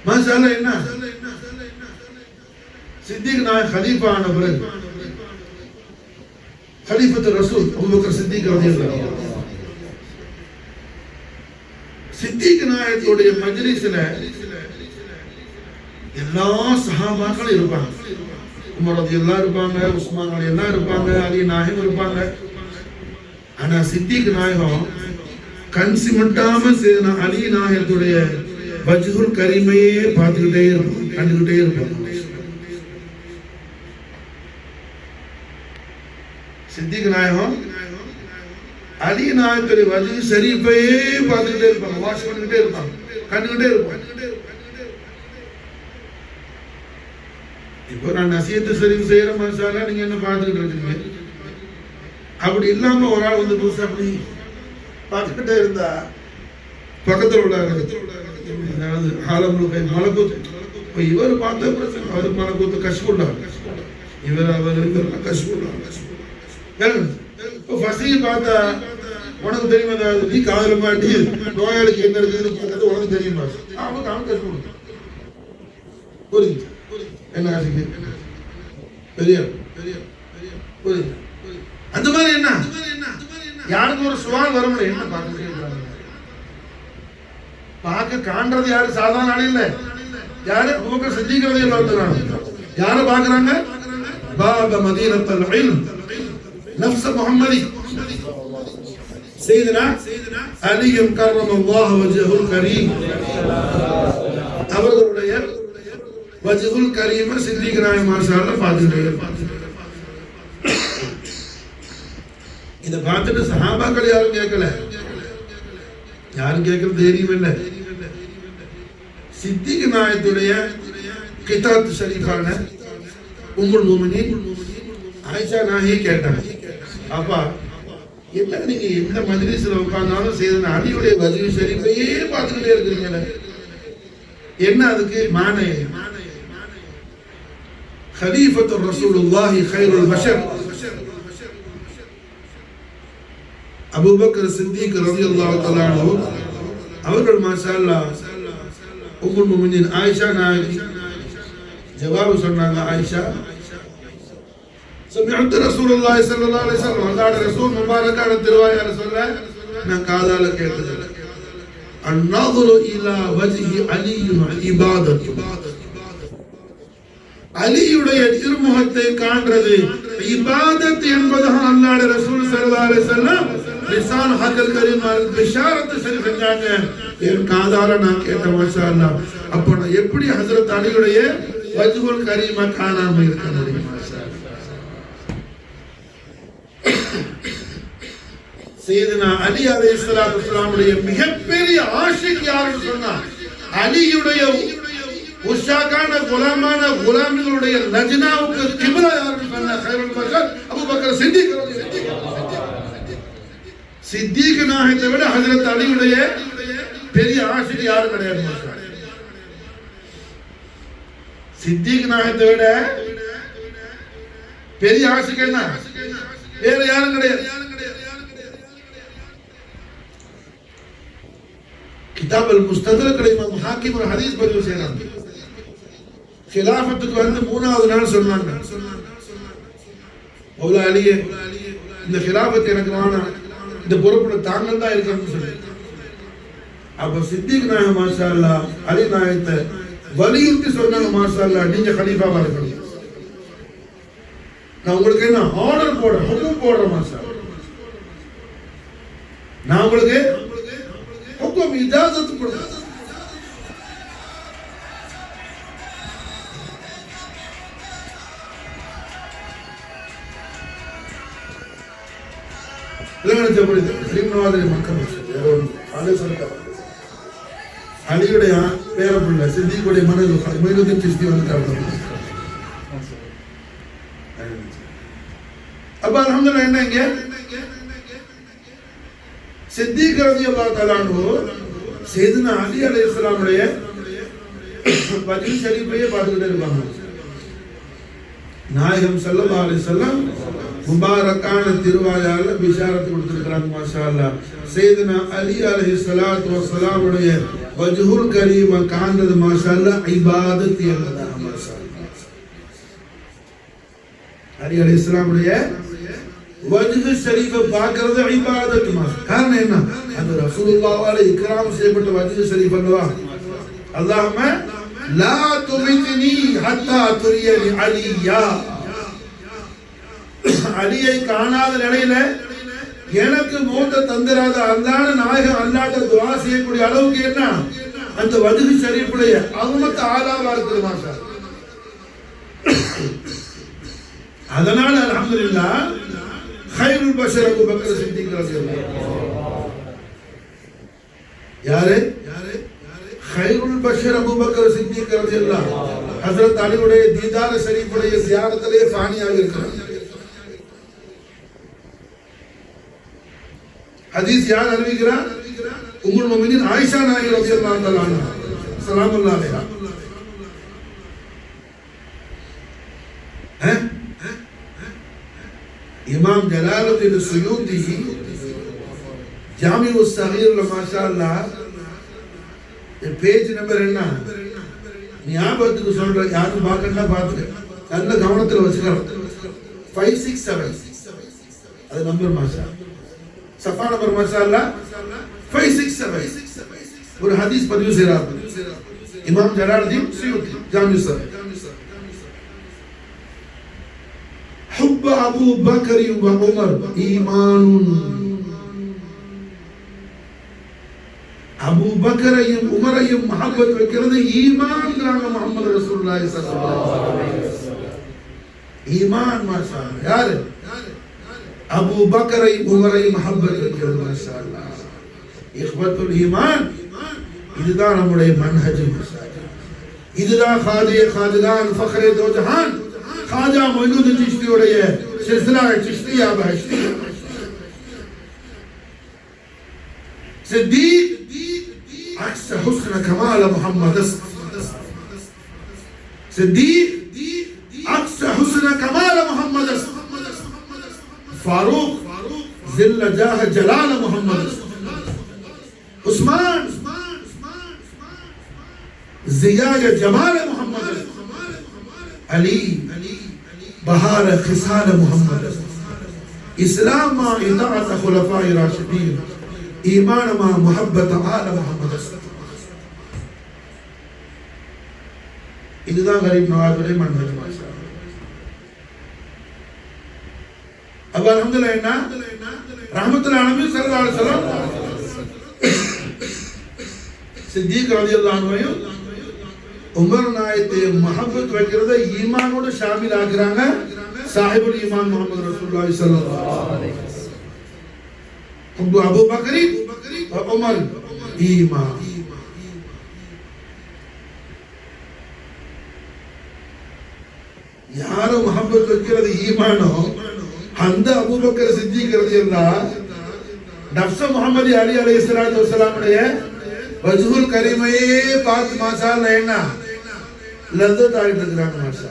[SPEAKER 1] மாஷாஅல்லா என்ன சித்திக் நாயகம் கலீஃபா ஆன பிறகு கலீஃபத்து ரசூல் அபூபக்கர் சித்திக் ரலியல்லாஹு அன்ஹு சித்திக் நாயகத்துடைய மஜ்லிஸ்ல எல்லா சஹாபாக்களும் இருப்பாங்க. உமர் ரலியல்லாஹு இருப்பாங்க, உஸ்மான் ரலியல்லாஹு இருப்பாங்க, அலி நாயகம் இருப்பாங்க. ஆனா சித்திக் நாயகம் கண் சிமிட்டாம அலி நாயகத்துடைய வஜ்ஹுல் கரீமையே பார்த்துக்கிட்டே இருப்பாங்க, கண்டுகிட்டே இருப்பாங்க. சித்திக் நாயகம் அலி நாயகத்துடைய வஜ்ஹு ஷரீஃபையே பார்த்துக்கிட்டே இருப்பாங்க, வாட்ச் பண்ணிக்கிட்டே இருப்பாங்க, கண்டுகிட்டே இருப்பாங்க. இப்போ நான் நசியத்து ஷரீஃப் செய்யற மாஷாஅல்லா நீங்க என்ன பார்த்துக்கிட்டு இருக்கீங்க? அப்படி இல்லாம ஒரு ஆள் வந்து புதுசா அப்படி பார்த்துக்கிட்டே இருந்தா பக்கத்தில் உள்ள அதாவது ஆலமுகை மலக்கூத்து இப்போ இவர் பார்த்த பிரச்சனை, அவருக்கு மலக்கூத்து கஷ்புள்ளார், இவர் கஷ்புள்ளார். இப்போ ஃபஸ்ட் பார்த்தா உனக்கு தெரியுமா? அதாவது நீ காதல மாட்டி நோயாளிக்கு என்ன இருக்குதுன்னு பார்த்தது உனக்கு தெரியுமா? அவன் கஷ்புள்ள புரியுது என்ன ஆசைக்கு பெரிய புரியுது. அந்த மாதிரி என்ன யாருக்கு ஒரு சுவால் வர முடியும்? என்ன பார்க்க பார்க்க காண்றது யாரு? சாதாரண ஆள் இல்ல. யாரு? அபூபக்கர் சித்திக் ரலியல்லாஹு அன்ஹு. யாரை பார்க்கறாங்க? பாப மதீனத்துல் இல்ம் நஃப்ஸ் முஹம்மதி சையதுனா அலி கர்ரமல்லாஹு வஜ்ஹுல் கரீம் அவர்களுடைய வஜ்ஹுல் கரீம சித்திக் நாயகம் மாஷாஅல்லா பார்த்துட்டே. இதை பார்த்துட்டு சஹாபாக்கள் யாரும் கேட்கல, யாரும் கேட்கறது தைரியம் இல்லை. சித்திக் நாயகத்துடைய கிதாத் ஷரீஃபான உம்முல் முஃமினீன் ஆயிஷா நாயகி கேட்டாங்க, அப்பா என்ன நீங்க எந்த மஜ்லிஸ்ல உட்கார்ந்தாலும் செய்தன அலியுடைய வஜ்ஹு ஷரீஃபையே பார்த்துக்கிட்டே இருக்கிறீங்களே, என்ன அதுக்கு மானே? خليفة رسول الله خير البشر அபூ பக்கர் சித்திக் ரலியல்லாஹு தஆலா அன்ஹு அவர்கள் மாஷா அல்லாஹ் உம்முல் முஃமினீன் ஆயிஷா நாயகி ஜவாப் சொன்னாங்க, ஆயிஷா سمعت رسول الله صلى الله عليه وسلم அல்லாஹ்வுடைய ரசூல் முபாரக்கான திருவாயால சொல்ல நான் காதால கேட்டது, النظر الى وجه علي عبادة, அலியுடைய திருமுகத்தை காண்றது இபாதத் என்பதாக அல்லாஹ்வுடைய ரசூல் ஸல்லல்லாஹு அலைஹி வஸல்லம் லிசான் ஹக்கல் கரீம் பிஷாரத் சரி செஞ்சாங்க. என் காதால நான் கேட்ட மாஷா அல்லாஹ். அப்ப நான் எப்படி ஹஜ்ரத் அலியுடைய வஜ்ஹுல் கரீம காணாம இருக்க முடியும்? மாஷா அல்லாஹ். சையதுனா அலி அலைஹிஸ்ஸலாத்து வஸலாமுடைய மிகப்பெரிய ஆஷிக் யாருன்னு சொன்னா அலியுடைய உஷாக்கான குலாமான குலாமிகளுடைய லஜ்னாவுக்கு கிப்லா யாருன்னு சொன்னா கைருல் பஷர் அபூபக்கர் சித்திக். சித்திக் நாயகத்தை விட ஹஜ்ரத் அலியுடைய பெரிய ஆஷிக் யாரும் கிடையாது. சித்திக் நாயகத்தை விட பெரிய ஆஷிக் என்ன வேற யாரும் கிடையாது. கிதாப் அல் முஸ்தத்ரக் இமாம் ஹாக்கிம் ஒரு ஹதீஸ் பதிவு செய்றாங்க. خلافத்துக்கு வந்து மூணாவது நாள் சொன்னாங்க, மௌலா அலியே இந்த خلافத் எனக்கு வேணாம், இந்த பொறுப்புல தாங்கள் தான் இருக்கணும்னு சொல்லி. அப்ப சித்திக் நாயகம் மாஷா அல்லாஹ் அலி நாயகத்தை வலியுறுத்தி சொன்னாங்க, மாஷா அல்லாஹ் நீங்க கலீஃபாவா இருக்கணும், நான் உங்களுக்கு என்ன ஆர்டர் போடுறேன், ஹுக்கும் போடுறேன் மாஷா அல்லாஹ், நான் உங்களுக்கு ஹுக்கும் இஜாசத் கொடுக்கிறேன். அலியுடைய பேரப்புள்ள சித்திக்குடைய மனைவி சிஸ்தி வந்துட்டாங்க. அப்ப அல்ஹம்துலில்லாஹ் என்ன இங்க சித்திக் ரலியல்லாஹு தஆலா அன்ஹு சையதுனா அலி அலைஹிஸ்ஸலாமுடைய வஜ்ஹு ஷரீஃபையே பார்த்துக்கிட்டே இருப்பாங்க. நாயகம் ஸல்லல்லாஹு அலைஹி வஸல்லம் முபாரக்கான திருவாயால பிஷாரத் கொடுத்திருக்கிறாங்க. மாஷா அல்லாஹ் சையதுனா அலி அலைஹிஸ்ஸலாத்து வஸ்ஸலாமுடைய வஜ்ஹுல் கரீம காண்றது மாஷா அல்லாஹ் இபாதத் என்பதாக. மாஷா அல்லாஹ் அலி அலைஹிஸ்ஸலாமுடைய வஜ்ஹு ஷரீஃபை பார்க்கிறது இபாதத். காரணம் என்ன? அந்த ரசூலுல்லாஹ்வால இக்ராம் செய்யப்பட்ட வஜ்ஹு ஷரீஃப் அல்லவா. அல்லாஹும்ம லா துமித்னி ஹத்தா துரியனி அலியா, அலியை காணாத நிலையில எனக்கு மௌத்த தந்திராத அல்லாஹ் நாயகம் அல்லாஹ்ட்ட துஆ செய்யக்கூடிய அளவுக்கு என்ன அந்த வஜ்ஹு ஷரீஃபுடைய அல்மத் ஆலாவா இருக்குது. மாஷா அதனால அல்ஹம்துலில்லாஹ் கைருல் பஷர் அபூ பக்கர் சித்திக் ரலியல்லாஹு. யாரு? கைருல் பஷர் அபூ பக்கர் சித்திக் ரலியல்லாஹு. ஹஜ்ரத் அலியுடைய தீதார் ஷரீஃபுடைய ஜியாரத்திலே ஃபானியாக இருக்கிறார். ஹதீஸ் யார் அறிவிக்கிறார்? உம்முல் முஃமினீன் ஆயிஷா நாயகி ரலியல்லாஹு தஆலா அன்ஹா ஸல்லல்லாஹு அலைஹி வஸல்லம். इमाम जलालुद्दीन सुयूती जामी उस सगीर माशाअल्लाह पेज नंबर என்ன ஞாபகத்துக்கு சொல்றேன், யாரும் பார்க்கணும்னா பாத்துக்க, நல்ல கவனத்துல வச்சுக்கணும். 567 அது நம்பர் மாஷா சஃபா நம்பர் மாஷாஅல்லாஹ் 567 ஒரு ஹதீஸ் பதிவு செய்றார் இமாம் ஜலாலுத்தீன் சுயூத்தி ஜாமி சஹீஹ். حب أبو بكر وعمر إيمان. أبو بكر عمر محبت وكرده إيمان كلام محمد رسول الله صلى الله عليه وسلم. إيمان ما شاء الله يار أبو بكر عمر محبت وكرده ما شاء الله. إخوة الإيمان إذا நம்முடைய மன்ஹஜ் இதுதான் खादिगान फखरे दो जहान खाजा मौजूद चिश्ती सिलसिला चिश्तिया बहश्तिया صديق عكس حسن كمال محمد صديق عكس حسن كمال محمد فاروق ذل جاه جلال محمد عثمان ضياء جمال محمد علي بهار خصال محمد اسلام ما اطاعت خلفاء راشدين ایمان ما محبت آل محمد இதுதான் கரீப் நவாஸுடைய மன்ஹஜ் மாஷா அப்ப அல்ஹம்துலில்லாஹ் என்ன ரஹ்மத்துல் ஆலமீன் ஸல்லல்லாஹு அலைஹி வஸல்லம் சித்திக் ரலியல்லாஹு அன்ஹு உமர் நாயத்தை முஹப்பத் வைக்கிறத ஈமானோட ஷாமில் ஆக்குறாங்க சாஹிபுல் ஈமான் முஹம்மது ரசூலுல்லாஹி ஸல்லல்லாஹு அலைஹி வஸல்லம் அபூ பக்கர் உமர் ஈமான் யாரோ முஹப்பத் வைக்கிறது ஈமானோ அந்த அபூபக்கர் சித்திக் ரலியல்லாஹு நஃப்ஸ முஹம்மது அலி அலைஹிஸ்ஸலாத்து வஸலாமுடைய வஜ்ஹுல் கரீமையே பார்த்து மாஷா அல்லாஹ் என்ன லذத் ஆயிட்டு இருக்காங்க மாஷா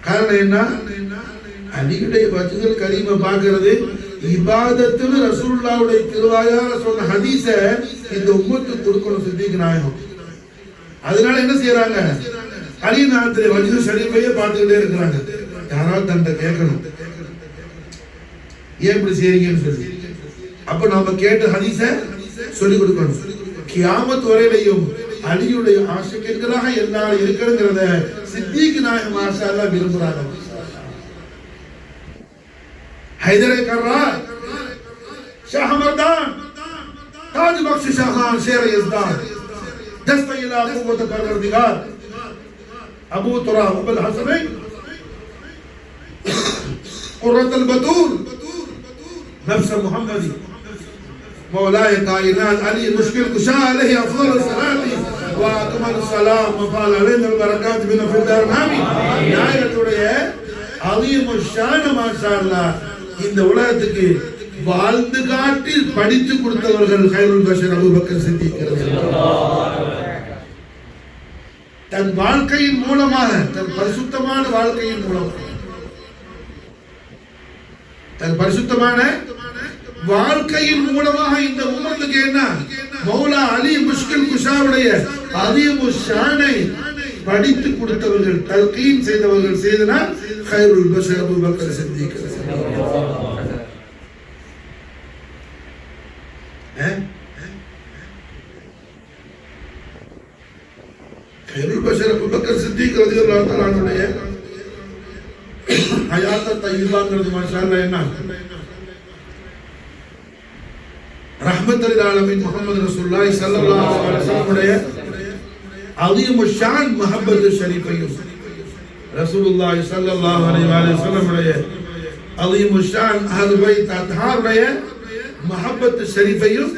[SPEAKER 1] காரணம் என்ன அலியுடைய வஜ்ஹுல் கரீமை பார்க்கிறது இபாதத்துன்னு ரசூலுல்லாஹ்வுடைய திருவாயால சொன்ன ஹதீஸை இந்த உம்மத்துக்கு கொடுக்கணும் சித்திக் நாயகம் அதனால என்ன செய்யறாங்க அலி நாயகத்துடைய வஜ்ஹுல் ஷரீஃபையே பார்த்துக்கிட்டே இருக்கிறாங்க யாராவது தன்னை கேட்கணும் ஏன் இப்படி செய்றீங்கன்னு சொல்லி அப்ப நாம கேட்ட ஹதீஸை சொல்லி கொடுக்கணும் கியாமத் வரையிலையும் அலியுடைய ஆஷிக்குகளாக எல்லாரும் இருக்கணுங்கிறத சித்திக் நாயகம் மாஷா அல்லாஹ் விரும்புறாங்க ஹைதரே கர்ரார் ஷாஹ் மர்தான் தாஜ் பக்ஷ் ஷாஹான் ஷேர் யஸ்தான் دست الى قوت پروردگار ابو تراب ابو الحسنين قرة البتول نفس محمد مولاي كائنات علي مشكل كشا عليه افضل الصلاه واكمل السلام وقال علينا البركات بنا في الدار امين நாயகத்துடைய عظيم الشان ما شاء الله இந்த உலகத்துக்கு வாழ்ந்து காட்டி படித்து கொடுத்தவர்கள் கைருல் பஷர் அபூபக்கர் சித்திக் தன் வாழ்க்கையின் மூலமாக தன் பரிசுத்தமான வாழ்க்கையின் மூலமாக தன் பரிசுத்தமான வாழ்க்கையின் மூலமாக இந்த உம்மத்துக்கு என்ன மௌலா அலி முஷ்கில் குஷாவுடைய அதீமு ஷானை படித்து கொடுத்தவர்கள் தல்கீன் செய்தவர்கள் செய்தனால் கைருல் பஷர் அபூபக்கர் சித்திக் கைருல் பஷர் அபூபக்கர் சித்திக் ரலியல்லாஹு தஆலா அன்ஹுடைய ஹயாத் தய்யிபாங்கிறது மாஷா அல்லாஹ் என்ன ரஹ்மத்துல் ஆலமீன் முஹம்மது ரசூலுல்லாஹி ஸல்லல்லாஹு அலைஹி வஸல்லம் உடைய அதீமு ஷான் முஹப்பத் ஷரீஃபையும் ரசூலுல்லாஹி ஸல்லல்லாஹு அலைஹி வஸல்லம் உடைய அதீமு ஷான் அஹ்லுல் பைத் அத்ஹார் உடைய முஹப்பத் ஷரீஃபையும்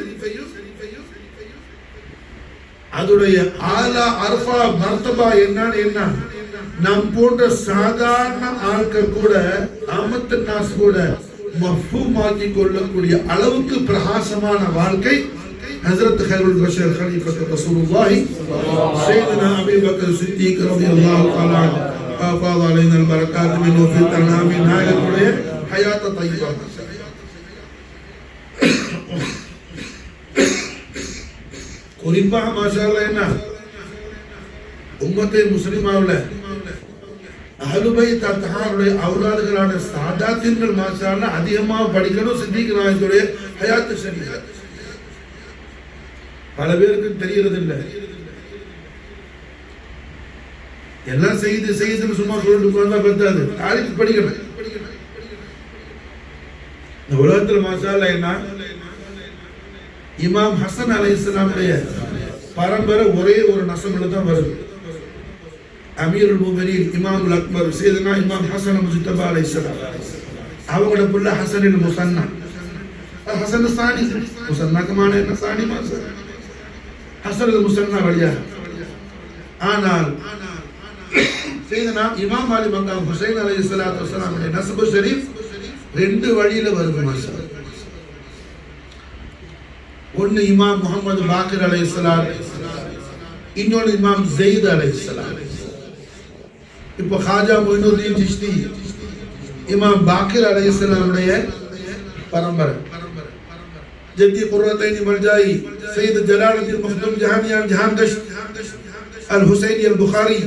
[SPEAKER 1] அதுடைய ஆலா அர்ஃபா மர்தபா என்னன்னு என்ன நம் போன்ற சாதாரண ஆட்கள் கூட அமத் நாஸ் கூட மஃபூமாக்கி கொள்ளக்கூடிய அளவுக்கு பிரகாசமான வாழ்க்கை ஹஜ்ரத் கைருல் பஷர் கலீஃபத் ரசூலுல்லாஹி சையதுனா அபூ பக்கர் சித்திக் ரலியல்லாஹு தஆலா அஃபாத அலைனா البركات منه في التنام நாயகத்துடைய ஹயாத் தய்யிபா குறிப்பாக மாஷா அல்லாஹ் என்ன உம்மத்தே முஸ்லிமாவுல அஹ்லுல் பைத் அத்ஹாருடைய அவுலாதுகளான சாதாத்தின்கள் மாஷா அல்லாஹ் அதிகமாக படிக்கணும் சித்திக் நாயகத்துடைய ஹயாத் ஷரீஃப் பல பேருக்கு தெரியறது இல்ல எல்லாம் செய்துன்னு சும்மா சொல்லிட்டு வந்தா பத்தாது தாரீக் படிக்கணும் இந்த உலகத்துல மாஷா அல்லாஹ் என்ன இமாம் ஹசன் அலைஹிஸ்ஸலாமுடைய பரம்பரை ஒரே ஒரு நசபில தான் வருது அமீருல் முஃமினீன் இமாமுல் அக்பர் சையதுனா இமாம் ஹசன் முஜ்தபா அலைஹிஸ்ஸலாம் அவங்களோட புள்ள ஹசனில் முஸன்னா ஹசன் சானி முஸன்னாக்கு மானே என்ன சானி மாச ஹசனில் முஸன்னா வழியா ஆனால் சையதுனா இமாம் அலி மங்காம் ஹுசைன் அலைஹிஸ்ஸலாத்து வஸலாமுடைய நஸ்பு ஷரீஃப் ரெண்டு வழியில வருது மாஷா ஒன்னு இமாம் முகமது பாக்கிர் அலைஹிஸ்ஸலாம், இன்னொன்னு இமாம் ஸெயித் அலைஹிஸ்ஸலாம். இப்போ ஹாஜா மொயினுத்தீன் சிஷ்தி இமாம் பாக்கிர் அலைஹிஸ்ஸலாமுடைய பரம்பரை. ஜத்தி குர்ரத்தைனி மல்ஜாயி சையத் ஜலாலுத்தீன் மக்தூம் ஜஹானியான் ஜஹான்கஷ் அல் ஹுசைனி அல் புகாரி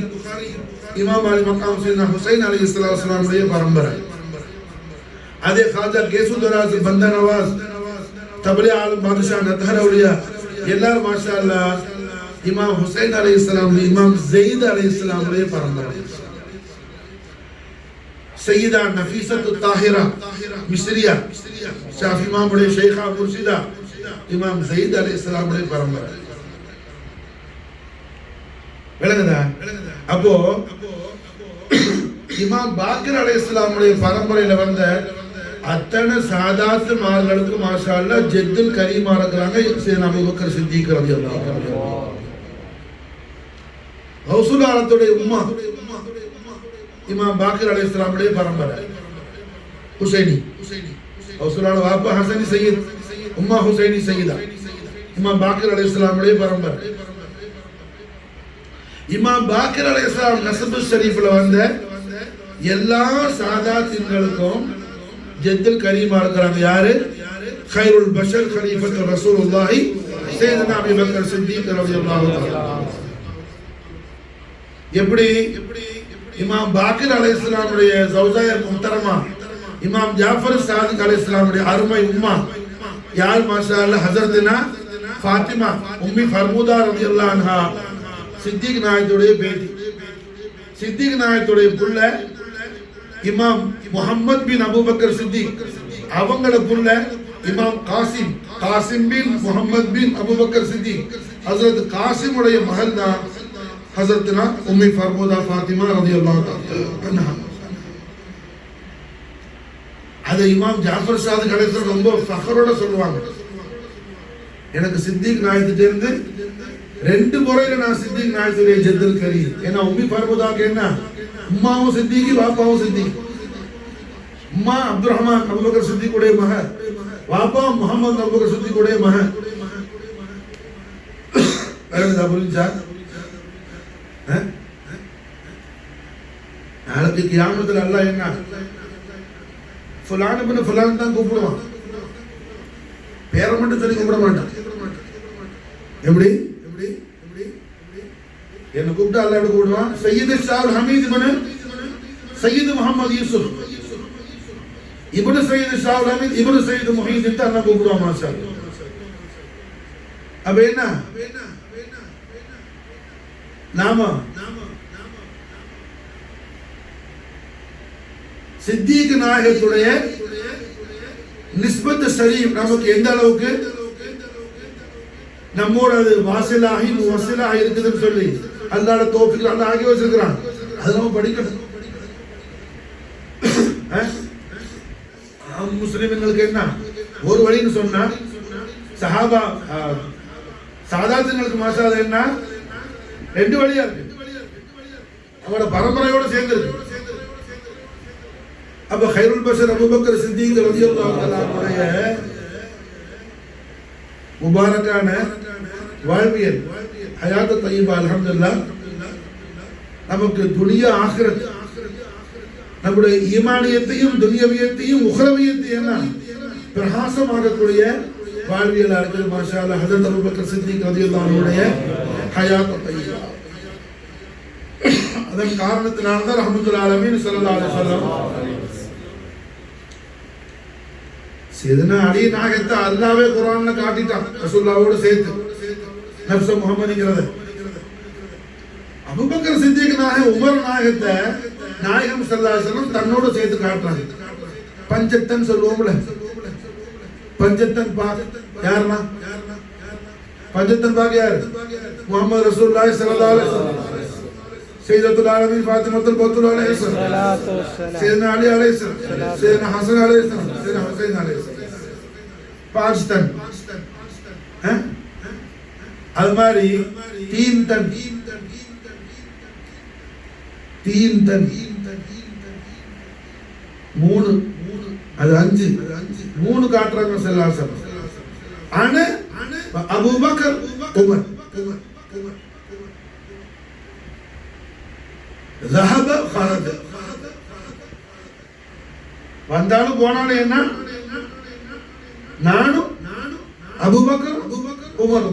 [SPEAKER 1] இமாம் அலி மக்காம் சையத்னா ஹுசைன் அலைஹிஸ்ஸலாமுடைய பரம்பரை. அதே ஹாஜா கேசுதராஸ் பந்தா நவாஸ் தபலி ஆலம் பாதுஷா நத்ஹர் அவுலியா எல்லாரும் மாஷா அல்லாஹ் இமாம் ஹுசைன் அலைஹிஸ்ஸலாம் இமாம் ஸெயித் அலைஹிஸ்ஸலாமுடைய பரம்பரை. सैयदा नफीसत ताहिरा मिस्रिया शाफी इमाम बड़े शेखा मुर्शिदा इमाम ज़ईद अलैहिस्सलाम बड़े परंपरा விளங்குதா? அப்போ இமாம் பாக்கிர் அலைஹிஸ்ஸலாம் உடைய பரம்பரையில வந்த அத்தனை சாதாத்து மார்களுக்கு மாஷா அல்லாஹ் ஜெத்துல் கரீமா இருக்கிறாங்க. சையதுனா அபூபக்கர் சித்திக் ரலியல்லாஹு அன்ஹு கௌசுல் ஆலத்துடைய உம்மா இமாம் பாக்கிர் அலைஹிஸ்ஸலாமுடைய பரம்பரை ஹுசைனி. கௌசுலான வாப்பா ஹசனி சையத், உம்மா ஹுசைனி சையதா. இமாம் பாக்கிர் அலைஹிஸ்ஸலாமுடைய பரம்பரை. இமாம் பாக்கிர் அலைஹிஸ்ஸலாம் நஸ்பு ஷரீஃப்ல வந்த எல்லா சாதாத்தின்களுக்கும் ஜெத்துல் கரீமா இருக்கிறாங்க. யாரு? கைருல் பஷர் கலீஃபத்து ரசூலுல்லாஹி சையதுனா அபூபக்கர் சித்திக் ரலியல்லாஹு தஆலா. எப்படி இமாம் பாக்கிர் அலைஹிஸ்ஸலாமுடைய ஜௌஜாய முஹ்தரமா இமாம் ஜாஃபர் சாதிக் அலைஹிஸ்ஸலாமுடைய அருமை உம்மா யார்? மாஷா அல்லாஹ் ஹஜரத்துனா ஃபாத்திமா உம்மி ஃபர்முதா ரலியல்லாஹு அன்ஹா சித்திக் நாயத்துடைய பேத்தி. சித்திக் நாயத்துடைய புள்ள இமாம் முஹம்மத் பின் அபூபக்கர் சித்திக், அவங்கள புள்ள இமாம் காசிம், காசிம் பின் முஹம்மத் பின் அபூபக்கர் சித்திக். ஹஜரத் காசிம் உடைய மகள் தான் ஹஜரத்னா உம்மி ஃபர்முதா ஃபாத்திமா ரலியல்லாஹு அன்ஹா. அது இமாம் ஜாஃபர் சாதிக் அலைஹிஸ்ஸலாம் ரொம்ப ஃபக்ரோட சொல்லுவாங்க, எனக்கு சித்திக் நாயத்து இருந்து 2 முறையில நான் சித்திக் நாயத்துடைய ஜெத்துல் கரீம். ஏன்னா உம்மி ஃபர்முதாக்கு என்ன உம்மாவும் சித்திக் வாப்பாவும் சித்திக். உம்மா அப்துல் ரஹ்மான் அபூபக்கர் சித்திக் உடைய மகன், வாப்பா முஹம்மது அபூபக்கர் சித்திக் உடைய மகன். வேற புரிஞ்சா? நாளைக்கு கியாமத்துல அல்லாஹ் என்ன ஃபுலான் இப்னு ஃபுலான் தான் கூப்பிடுவான், பேரை மட்டும் சொல்லி கூப்பிட மாட்டான். எப்படி என்ன கூப்பிட்டா அல்லாஹ் எப்படி கூப்பிடுவான்? சையது ஷாஹ் ஹமீத் இப்னு சையது முஹம்மது யூசுப் இப்னு சையது ஷாஹ் ஹமீத் இப்னு சையது முஹீதீன் தான் அல்லாஹ் கூப்பிடுவான். மாஷா அல்லாஹ். அப்ப என்ன நாம சித்திக் நாயகத்துடைய நிஸ்பத் ஷரீஃப் நமக்கு எந்த அளவுக்கு நம்மோட அது வாசிலாகி முவஸ்ஸிலாகி இருக்குதுன்னு சொல்லி அல்லாஹ்வோட தௌஃபீக் அல்லாஹ் ஆகி வச்சிருக்கான். அது நம்ம படிக்கணும். முஸ்லிம்களுக்கு என்ன ஒரு வழின்னு சொன்னா சஹாபா சாதாத்துங்களுக்கு மாஷா அல்லாஹ் என்ன 2 வழியா இருக்கு, அவரோட பரம்பரையோட சேர்ந்து இருக்கு. அப்ப கைருல் பஷர் அபூபக்கர் சித்திக் ரலியல்லாஹு தஆலா உடைய முபாரக்கான வாழ்வியல் ஹயாத் தய்யிபா அல்ஹம்துலில்லாஹ் நமக்கு துனியா ஆகிரத் நம்முடைய ஈமானியத்தையும் துனியவியத்தையும் உஹ்ரவியத்தையும் பிரகாசமாகக்கூடிய வாழ்வியலா இருக்குது. மாஷா அல்லாஹ். ஹஜரத் அபூபக்கர் சித்திக் ரலியல்லாஹு அன்ஹு உடைய ஹயாத் தய்யிபா. அதன் காரணத்தினால தான் ரஹ்மத்துல் ஆலமீன் ஸல்லல்லாஹு அலைஹி வஸல்லம் சையதுனா அலி நாயகத்தை அல்லாஹ்வே குர்ஆன்ல காட்டிட்டான் ரசூலுல்லாஹோட சேர்த்து நஃப்ஸ முஹம்மதிங்கிறத. அபூபக்கர் சித்திக் நாயகம் உமர் நாயகத்தை நாயகம் ஸல்லல்லாஹு அலைஹி வஸல்லம் தன்னோட சேர்த்து காட்டுறாங்க. பஞ்சத்தன் சொல்லுவோம்ல, பஞ்சத்தன் பாக் யாருன்னா? பஞ்சத்தன் பாக் யார்? முஹம்மது ரசூலுல்லாஹி ஸல்லல்லாஹு அலைஹி வஸல்லம், सैयदतुल आलमीन फातिमतुल बतूल अलैहिस्सलाम, सैयदना अली अलैहिस्सलाम, सैयदना हसन अलैहिस्सलाम, सैयदना हुसैन अलैहिस्सलाम. 5 तन हैं अलमारी 3 तन 3 तन 3 அது 5 3 காட்டுறாங்க ஸல்லல்லாஹு அலைஹி வஸல்லம். ஆனா அபூ பக்கர் உமர் ذهب خرج வந்தாலும் போனாலும் என்ன நானும் அபூபக்கர் உமர்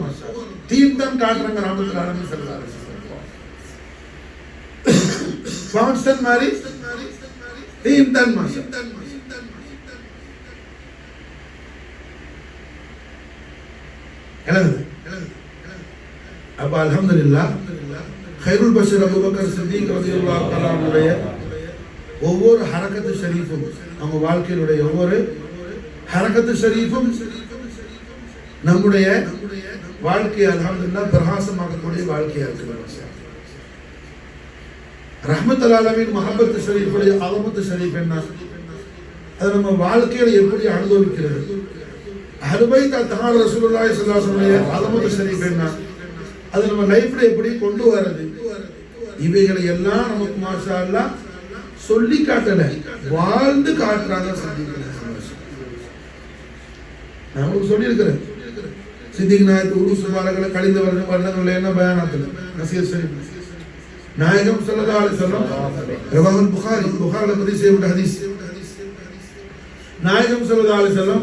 [SPEAKER 1] தீன் தான் காட்டுறாங்க ரஹ்மத்துல்லாஹி அலைஹி ஸல்லல்லாஹு அலைஹி வஸல்லம் கான்ஸ்டன்ட் மாதிரி தீன் தான் மாஷா அப்ப அல்ஹம்துலில்லாஹ் கைருல் பஷர் அபூபக்கர் சித்திக் ரலியல்லாஹு தஆலா அவருடைய ஒவ்வொரு ஹரக்கத்து ஷரீஃபும் அவங்க வாழ்க்கையினுடைய ஒவ்வொரு ஹரக்கத்து ஷரீஃபும் நம்முடைய வாழ்க்கையை அல்ஹம்துலில்லாஹ் பிரகாசமாக்கக்கூடிய வாழ்க்கையா இருக்கு. ரஹ்மத்துல் ஆலமீன் மஹப்பத்து ஷரீஃபுடைய அலமத்து ஷரீஃப் என்ன, அது நம்ம வாழ்க்கையில எப்படி அனுபவிக்கிறது, அஹ்லுல் பைத் அத்ஹார் ரசூலுல்லாஹி ஸல்லல்லாஹு அலைஹி வஸல்லம் அலமத்து ஷரீஃப் என்ன, அது நம்ம லைஃப்ல எப்படி கொண்டு வரது, இவைகளை எல்லாம் நமக்கு மாஷா அல்லாஹ் சொல்லி காட்டல, வாழ்ந்து காட்டுறாங்க. நான் உங்களுக்கு சொல்லி இருக்கிறேன் சித்திக் நாயத் உருஸ் முபாரக்ல கழிந்த வருடங்கள்ல என்ன பயானத்துல நசீர் ஷரீஃப் நாயகம் ஸல்லல்லாஹு அலைஹி வஸல்லம் ரவாஹுல் புகாரில பதிவு செய்யப்பட்ட ஹதீஸ், நாயகம் ஸல்லல்லாஹு அலைஹி வஸல்லம்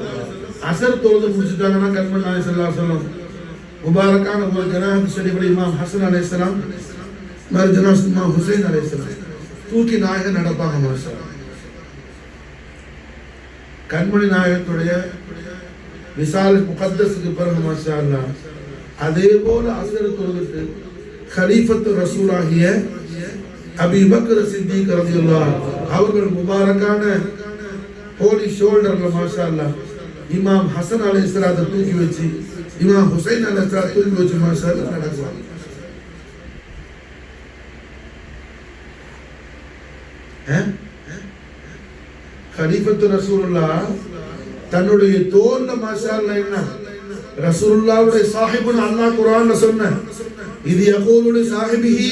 [SPEAKER 1] அஸர் தொழுது முடிச்சிட்டாங்கன்னா கண்மணி நாயகம் ஸல்லல்லாஹு அலைஹி வஸல்லம் முபாரக்கான ஒரு ஜனாத் ஷரீஃபுல் இமாம் ஹசன் அலைஹிஸ்ஸலாம் மறு ஜனாத் இமாம் ஹுசைன் அலைஹிஸ்ஸலாம் தூக்கி நாயகம் நடப்பாங்க. மாஷா கண்மணி நாயகத்துடைய விசால் முகத்தஸுக்கு பிறகு மாஷா அல்லாஹ் அதே போல அஸர் தொழுதுட்டு खलीफत रसूलाகிய அபூ பக்கர் சித்திக் ரலியல்லாஹு அவர்கள் முபாரக்கான ஹோலி ஷோல்டர்ல மாஷா அல்லாஹ் இமாம் ஹசன் அலைஹிஸ்ஸலாத்தை தூக்கி வச்சு இமாம் ஹுசைன் அலைஹிஸ்ஸலாத்தை தூக்கி வச்சு மாஷா அல்லாஹ் நடக்குவாங்க. खलीफत ரசூலுல்லாஹ் தன்னுடைய தோல்ல மாஷா அல்லாஹ் என்ன ரசூலுல்லாஹ்வுடைய சாஹிபுன் அல்லாஹ் குர்ஆன்ல சொன்ன இது யகூலு சாஹிபிஹி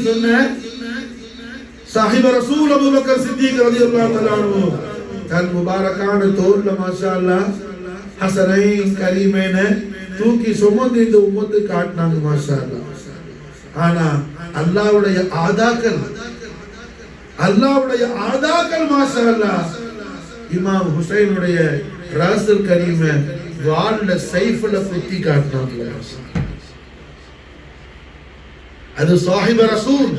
[SPEAKER 1] சொன்ன சாஹிப ரசூல் அபூ பக்கர் சித்திக் ரலியல்லாஹு தஆலா அன்ஹு தன் முபாரக்கான தோல்ல மாஷா அல்லாஹ் ஹஸனைன் கரீமைன தூக்கி சுமந்து இந்த உம்மத்துக்கு காட்டினாங்க மாஷா அல்லாஹ். ஆனா அல்லாஹ்வுடைய ஆதாக்கள் மாஷா அல்லாஹ் இமாம் ஹுசைனுடைய ராசுல் கரீம வால்ல சைஃப்ல குத்தி காட்டினாங்க. அது சாஹிப ரசூல்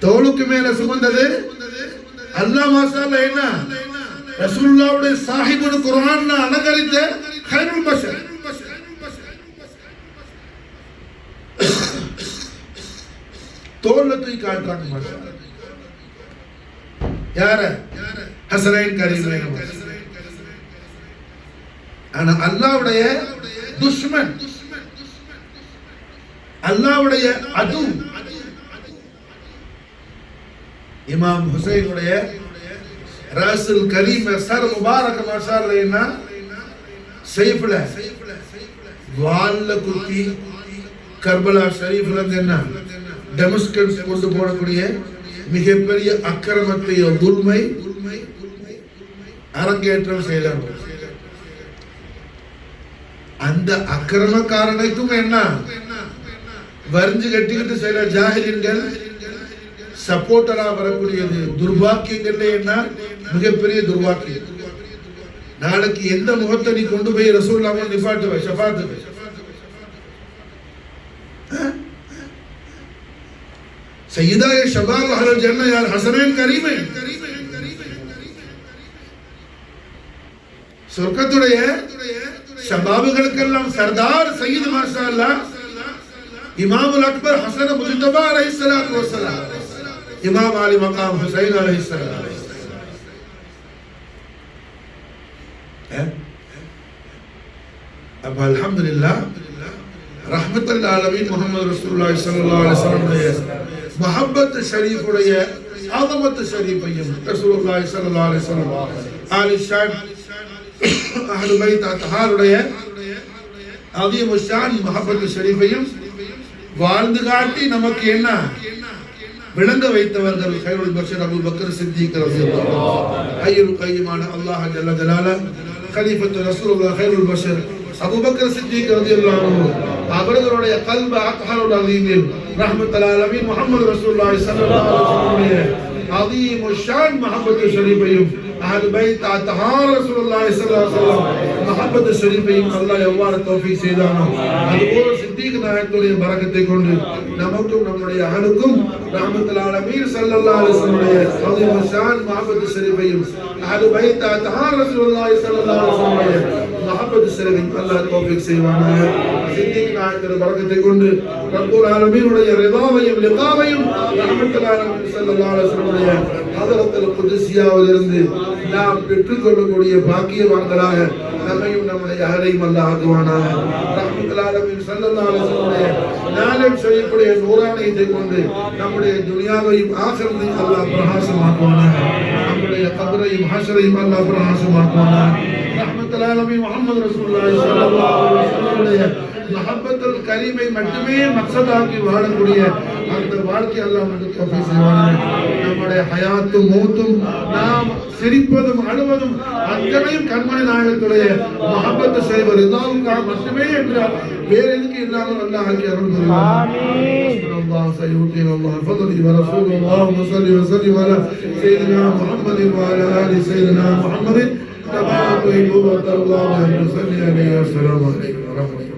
[SPEAKER 1] தோளுக்கு மேல சுமந்தது அல்லாஹ் மாஷா அல்லாஹ் என்ன ரசூலுல்லாஹ்வுடைய சாஹிபுல் குர்ஆன்ல அலங்கரித்த கைருல் பஷர் தோல்ல தூக்கி காட்டுறாங்க மாஷா அல்லாஹ். யார ஹஸனைன் கரீமைன். ஆனா அல்லாஹ்வுடைய துஷ்மன் அல்லாஹ்வுடைய அது இமாம் ஹுசைனுடைய ராசுல் கரீம சர் முபாரக் மாஷா அல்லாஹ் என்ன சைஃப்ல வால்ல குத்தி கர்பலா ஷரீஃப்ல இருந்து என்ன டெமஸ்கஸ் கொண்டு போடக்கூடிய மிகப்பெரிய அக்கிரமத்தை துல்மை அரங்கேற்றம் செய்தாங்க. அந்த அக்கிரமக்காரனுக்கும் என்ன வரிஞ்சு கட்டிக்கிட்டு சில ஜாஹிலின்கள் சப்போர்ட்டரா வரக்கூடியது துர்பாக்கியங்கள்ல என்ன மிகப்பெரிய துர்பாக்கியம். நாளைக்கு எந்த முகத்தை நீ கொண்டு போய் ரசூலுல்லாஹ் நிப்பாட்டுவ ஷஃபாத்துக்கு? சையதா ஷபாப் அஹ்லுல் ஜன்னah யார் ஹஸனைன் கரீமைன் சொர்க்கத்துடைய ஷபாபுகளுக்கெல்லாம் சர்தார் சையத் மாஷா அல்லாஹ் இமாமுல் அக்பர் ஹஸன் முஜ்தபா அலைஹிஸ்ஸலாத்து வஸ்ஸலாம் இமாம் அலி மகாம் ஹுசைன் அலைஹிஸ்ஸலாம். अब अल्हम्दुलिल्लाह रहमतुल आलमीन मुहम्मद रसूलुल्लाह सल्लल्लाहु अलैहि वसल्लम मोहब्बत शरीफ उடைய आदमत शरीफையும் रसूलुल्लाह सल्लल्लाहु अलैहि वसल्लम आले शान अहले बैत अतहार உடைய अजीम शान मोहब्बत शरीफையும் வாழ்ந்து காட்டி நமக்கு என்ன விளங்க வைத்தவர்கள் கைருல் பஷர் அபூ பக்கர் சித்திக் ரலியல்லாஹு ஹய்யுல் கய்யிமான அல்லாஹ் ஜல்ல ஜலால கலீஃபத்து ரசூலுல்லாஹ் கைருல் பஷர் அபூபக்கர் சித்திக் ரலியல்லாஹு அன்ஹு அவர்களுடைய கல்ப அத்ஹருல் அலீமில் ரஹ்மத்துல் ஆலமீன் முஹம்மது ரசூலுல்லாஹி ஸல்லல்லாஹு அலைஹி வஸல்லம் அதீமு ஷான் மஹப்பத்து ஷரீஃபையும் அஹ்லு பைத் அத்ஹார் ரசூலுல்லாஹி ஸல்லல்லாஹு அலைஹி வஸல்லம் மஹப்பத்து ஷரீஃபையும் அல்லாஹ் எவ்வாறு தௌஃபீக் செய்தானோ அதுபோல் சித்திக் நாயகத்துடைய பரக்கத்தை கொண்டு நமக்கும் நம்முடைய அஹலுக்கும் ரஹ்மத்துல் ஆலமீன் ஸல்லல்லாஹு அலைஹி வஸல்லம் அதீமு ஷான் மஹப்பத்து ஷரீஃபையும் அஹ்லு பைத் அத்ஹார் ரசூலுல்லாஹி ஸல்லல்லாஹு அலைஹி வஸல்லம் மஹப்பத்து ஷரீஃபையும் அல்லாஹ் தௌஃபீக் செய்வானாக. சித்திக் நாயகத்துடைய பரக்கத்தை கொண்டு ரப்புல் ஆலமீனுடைய ரிதாவையும் லிகாவையும் ரஹ்மத்துல் ஆலமீன் ஸல்லல்லாஹு அலைஹி வஸல்லம் ஹதரத்துல் குத்ஸியாவிலிருந்து நாம் பெற்றுக்கொள்ளக்கூடிய பாக்கியவான்களாக நம்மையும் நம்முடைய அஹலையும் அல்லாஹ் ஆக்குவானாக. ரஹ்மத்துல் ஆலமீன் ஸல்லல்லாஹு அலைஹி வஸல்லம் நாளை செய்யக்கூடிய நூறானியத்தை கொண்டு நம்முடைய துனியாவையும் ஆகிரத்தையும் அல்லாஹ் பிரகாசமாக்குவானாக. நம்முடைய கபரையும் ஹஷரையும் அல்லாஹ் பிரகாசமாக்குவானாக. ரஹ்மத்துல் ஆலமீன் முஹம்மது ரசூலுல்லாஹி ஸல்லல்லாஹு அலைஹி வஸல்லம் மஹப்பத்துல் கரீமை மட்டுமே மக்சதாக்கி வாழக்கூடிய அந்த வாழ்க்கை அல்லாஹ் நமக்கு தௌஃபீக் செய்வானாக. நம்முடைய ஹயாத்தும் மௌத்தும் நாம் சிரிப்பதும் அழுவதும் அத்தனையும் கண்மணி நாயகத்துடைய மஹப்பத்து செய்வது இல்லாவுக்காக மட்டுமே என்றால் வேற எதுக்கு இல்லாமல் அல்லாஹ் ஆக்கி அருள் புரிவானாக. ஆமீன். அல்லாஹ் சய்யூதீன் அல்லாஹ் ஃபضلி வ ரசூலுல்லாஹி அல்லாஹும்ம ஸல்லி வ ஸல்லிம் அலா சய்யிதினா முஹம்மதின் வ அலா ஆலி சய்யிதினா முஹம்மதின் கமா துஹிப்பு வ தர்லா வ ஸல்லி அலைஹி வ ஸல்லம் அலைஹி வ ரஹ்மத்துல்லாஹி